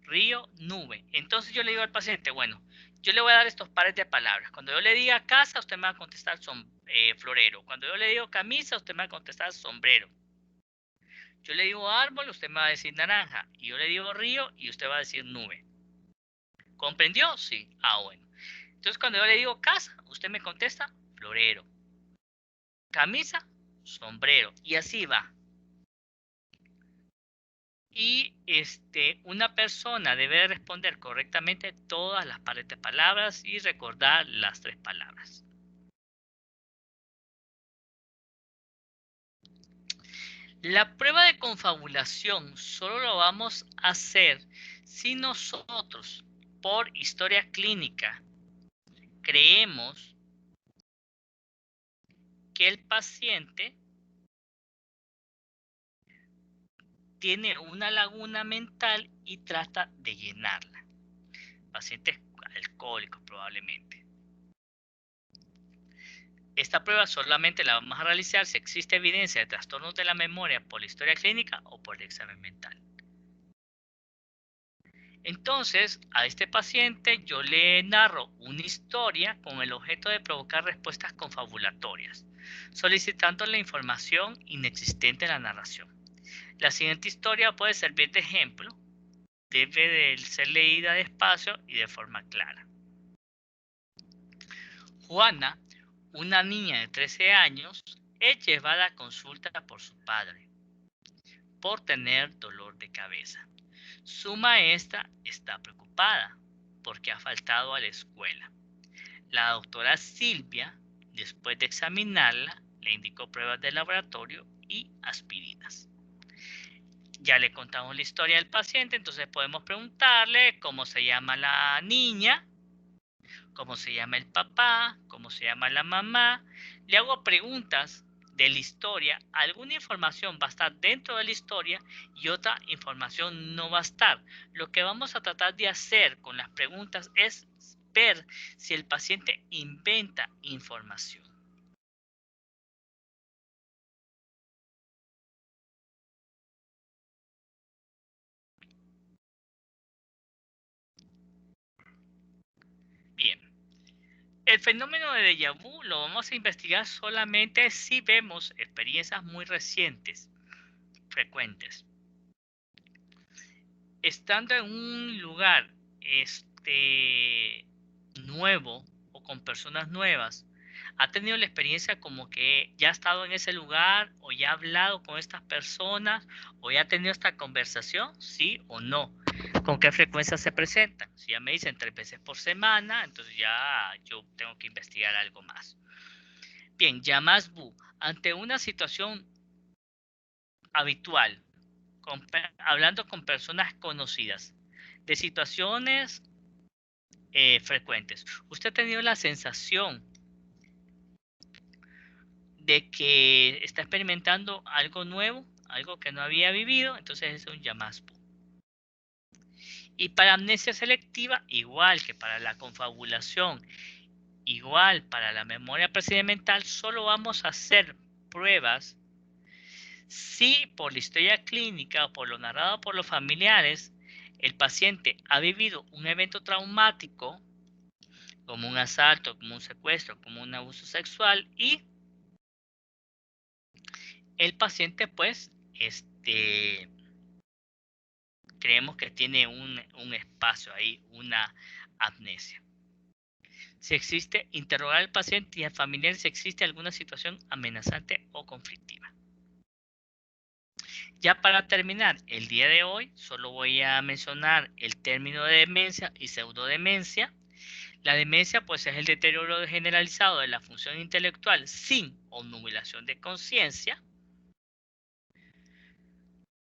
río, nube. Entonces yo le digo al paciente, bueno, yo le voy a dar estos pares de palabras. Cuando yo le diga casa, usted me va a contestar florero. Cuando yo le digo camisa, usted me va a contestar sombrero. Yo le digo árbol, usted me va a decir naranja. Y yo le digo río y usted va a decir nube. ¿Comprendió? Sí. Bueno. Entonces cuando yo le digo casa, usted me contesta florero. Camisa, sombrero. Y así va. Y una persona debe responder correctamente todas las pares de palabras y recordar las 3 palabras. La prueba de confabulación solo lo vamos a hacer si nosotros, por historia clínica, creemos que el paciente tiene una laguna mental y trata de llenarla. Pacientes alcohólicos probablemente. Esta prueba solamente la vamos a realizar si existe evidencia de trastornos de la memoria por la historia clínica o por el examen mental. Entonces, a este paciente yo le narro una historia con el objeto de provocar respuestas confabulatorias, solicitando la información inexistente en la narración. La siguiente historia puede servir de ejemplo, debe de ser leída despacio y de forma clara. Juana, una niña de 13 años, es llevada a consulta por su padre por tener dolor de cabeza. Su maestra está preocupada porque ha faltado a la escuela. La doctora Silvia, después de examinarla, le indicó pruebas de laboratorio y aspirinas. Ya le contamos la historia del paciente, entonces podemos preguntarle cómo se llama la niña, cómo se llama el papá, cómo se llama la mamá. Le hago preguntas de la historia. Alguna información va a estar dentro de la historia y otra información no va a estar. Lo que vamos a tratar de hacer con las preguntas es ver si el paciente inventa información. Bien. El fenómeno de déjà vu lo vamos a investigar solamente si vemos experiencias muy recientes, frecuentes. Estando en un lugar nuevo o con personas nuevas, ¿ha tenido la experiencia como que ya ha estado en ese lugar o ya ha hablado con estas personas o ya ha tenido esta conversación? ¿Sí o no? ¿Con qué frecuencia se presentan? Si ya me dicen 3 veces por semana, entonces ya yo tengo que investigar algo más. Bien, llamadas vu. Ante una situación habitual, hablando con personas conocidas, de situaciones frecuentes, ¿usted ha tenido la sensación de que está experimentando algo nuevo, algo que no había vivido, entonces es un yamaspo. Y para amnesia selectiva, igual que para la confabulación, igual para la memoria procedimental, solo vamos a hacer pruebas si por la historia clínica o por lo narrado por los familiares, el paciente ha vivido un evento traumático, como un asalto, como un secuestro, como un abuso sexual, y el paciente pues creemos que tiene un espacio ahí, una amnesia. Si existe, interrogar al paciente y al familiar si existe alguna situación amenazante o conflictiva. Ya para terminar el día de hoy, solo voy a mencionar el término de demencia y pseudodemencia. La demencia pues es el deterioro generalizado de la función intelectual sin obnubilación de conciencia.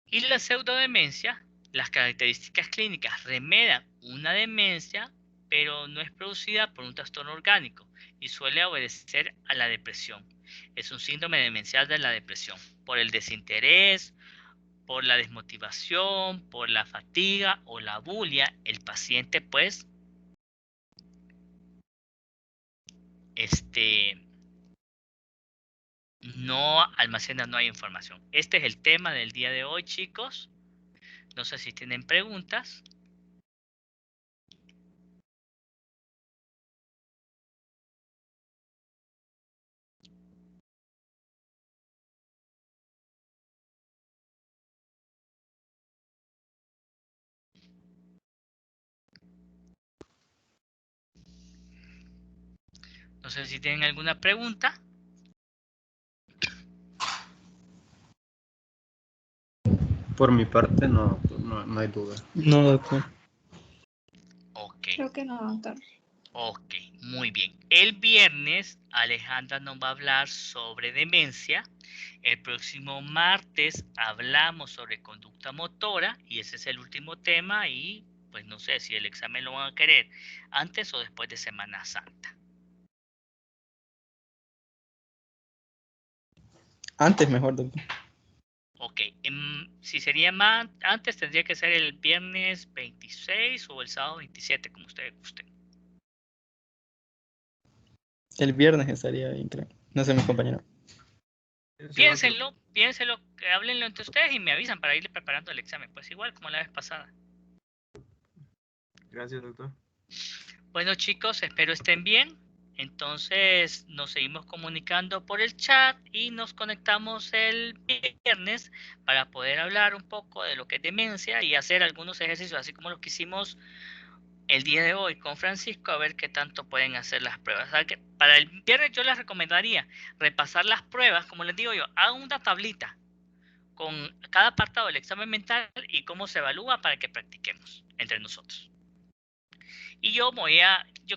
Y la pseudodemencia, las características clínicas remedan una demencia, pero no es producida por un trastorno orgánico y suele obedecer a la depresión. Es un síndrome demencial de la depresión, por el desinterés, por la desmotivación, por la fatiga o la bulia. El paciente pues no almacena, no hay información. Este es el tema del día de hoy, chicos. No sé si tienen preguntas. No sé si tienen alguna pregunta. Por mi parte, no hay duda. No, doctor. Ok. Creo que no, doctor. Ok, muy bien. El viernes Alejandra nos va a hablar sobre demencia. El próximo martes hablamos sobre conducta motora y ese es el último tema y pues no sé si el examen lo van a querer antes o después de Semana Santa. Antes mejor, doctor. Ok, si sería más antes tendría que ser el viernes 26 o el sábado 27, como ustedes gusten. El viernes estaría bien, creo. No sé, mi compañero. Piénsenlo, háblenlo entre ustedes y me avisan para irle preparando el examen. Pues igual como la vez pasada. Gracias, doctor. Bueno, chicos, espero estén bien. Entonces nos seguimos comunicando por el chat y nos conectamos el viernes para poder hablar un poco de lo que es demencia y hacer algunos ejercicios, así como los que hicimos el día de hoy con Francisco, a ver qué tanto pueden hacer las pruebas. Para el viernes yo les recomendaría repasar las pruebas, como les digo yo, hagan una tablita con cada apartado del examen mental y cómo se evalúa para que practiquemos entre nosotros. Y yo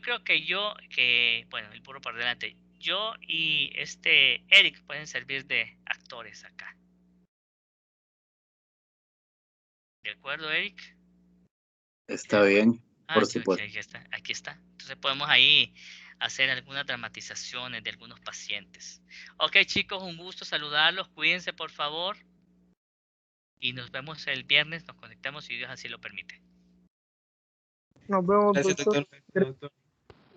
creo que bueno, el burro por delante, yo y Eric pueden servir de actores acá. ¿De acuerdo, Eric? Está bien, por Sí, supuesto. aquí está. Entonces podemos ahí hacer algunas dramatizaciones de algunos pacientes. Ok, chicos, un gusto saludarlos. Cuídense, por favor. Y nos vemos el viernes. Nos conectamos si Dios así lo permite. Nos vemos, Gracias, doctor. Doctor.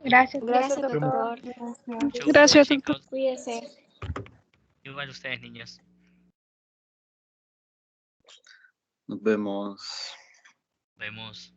Gracias, Gracias, doctor. doctor. Mucho gusto, Gracias, doctor. chicos. Cuídese. Igual ustedes, niños. Nos vemos. Vemos.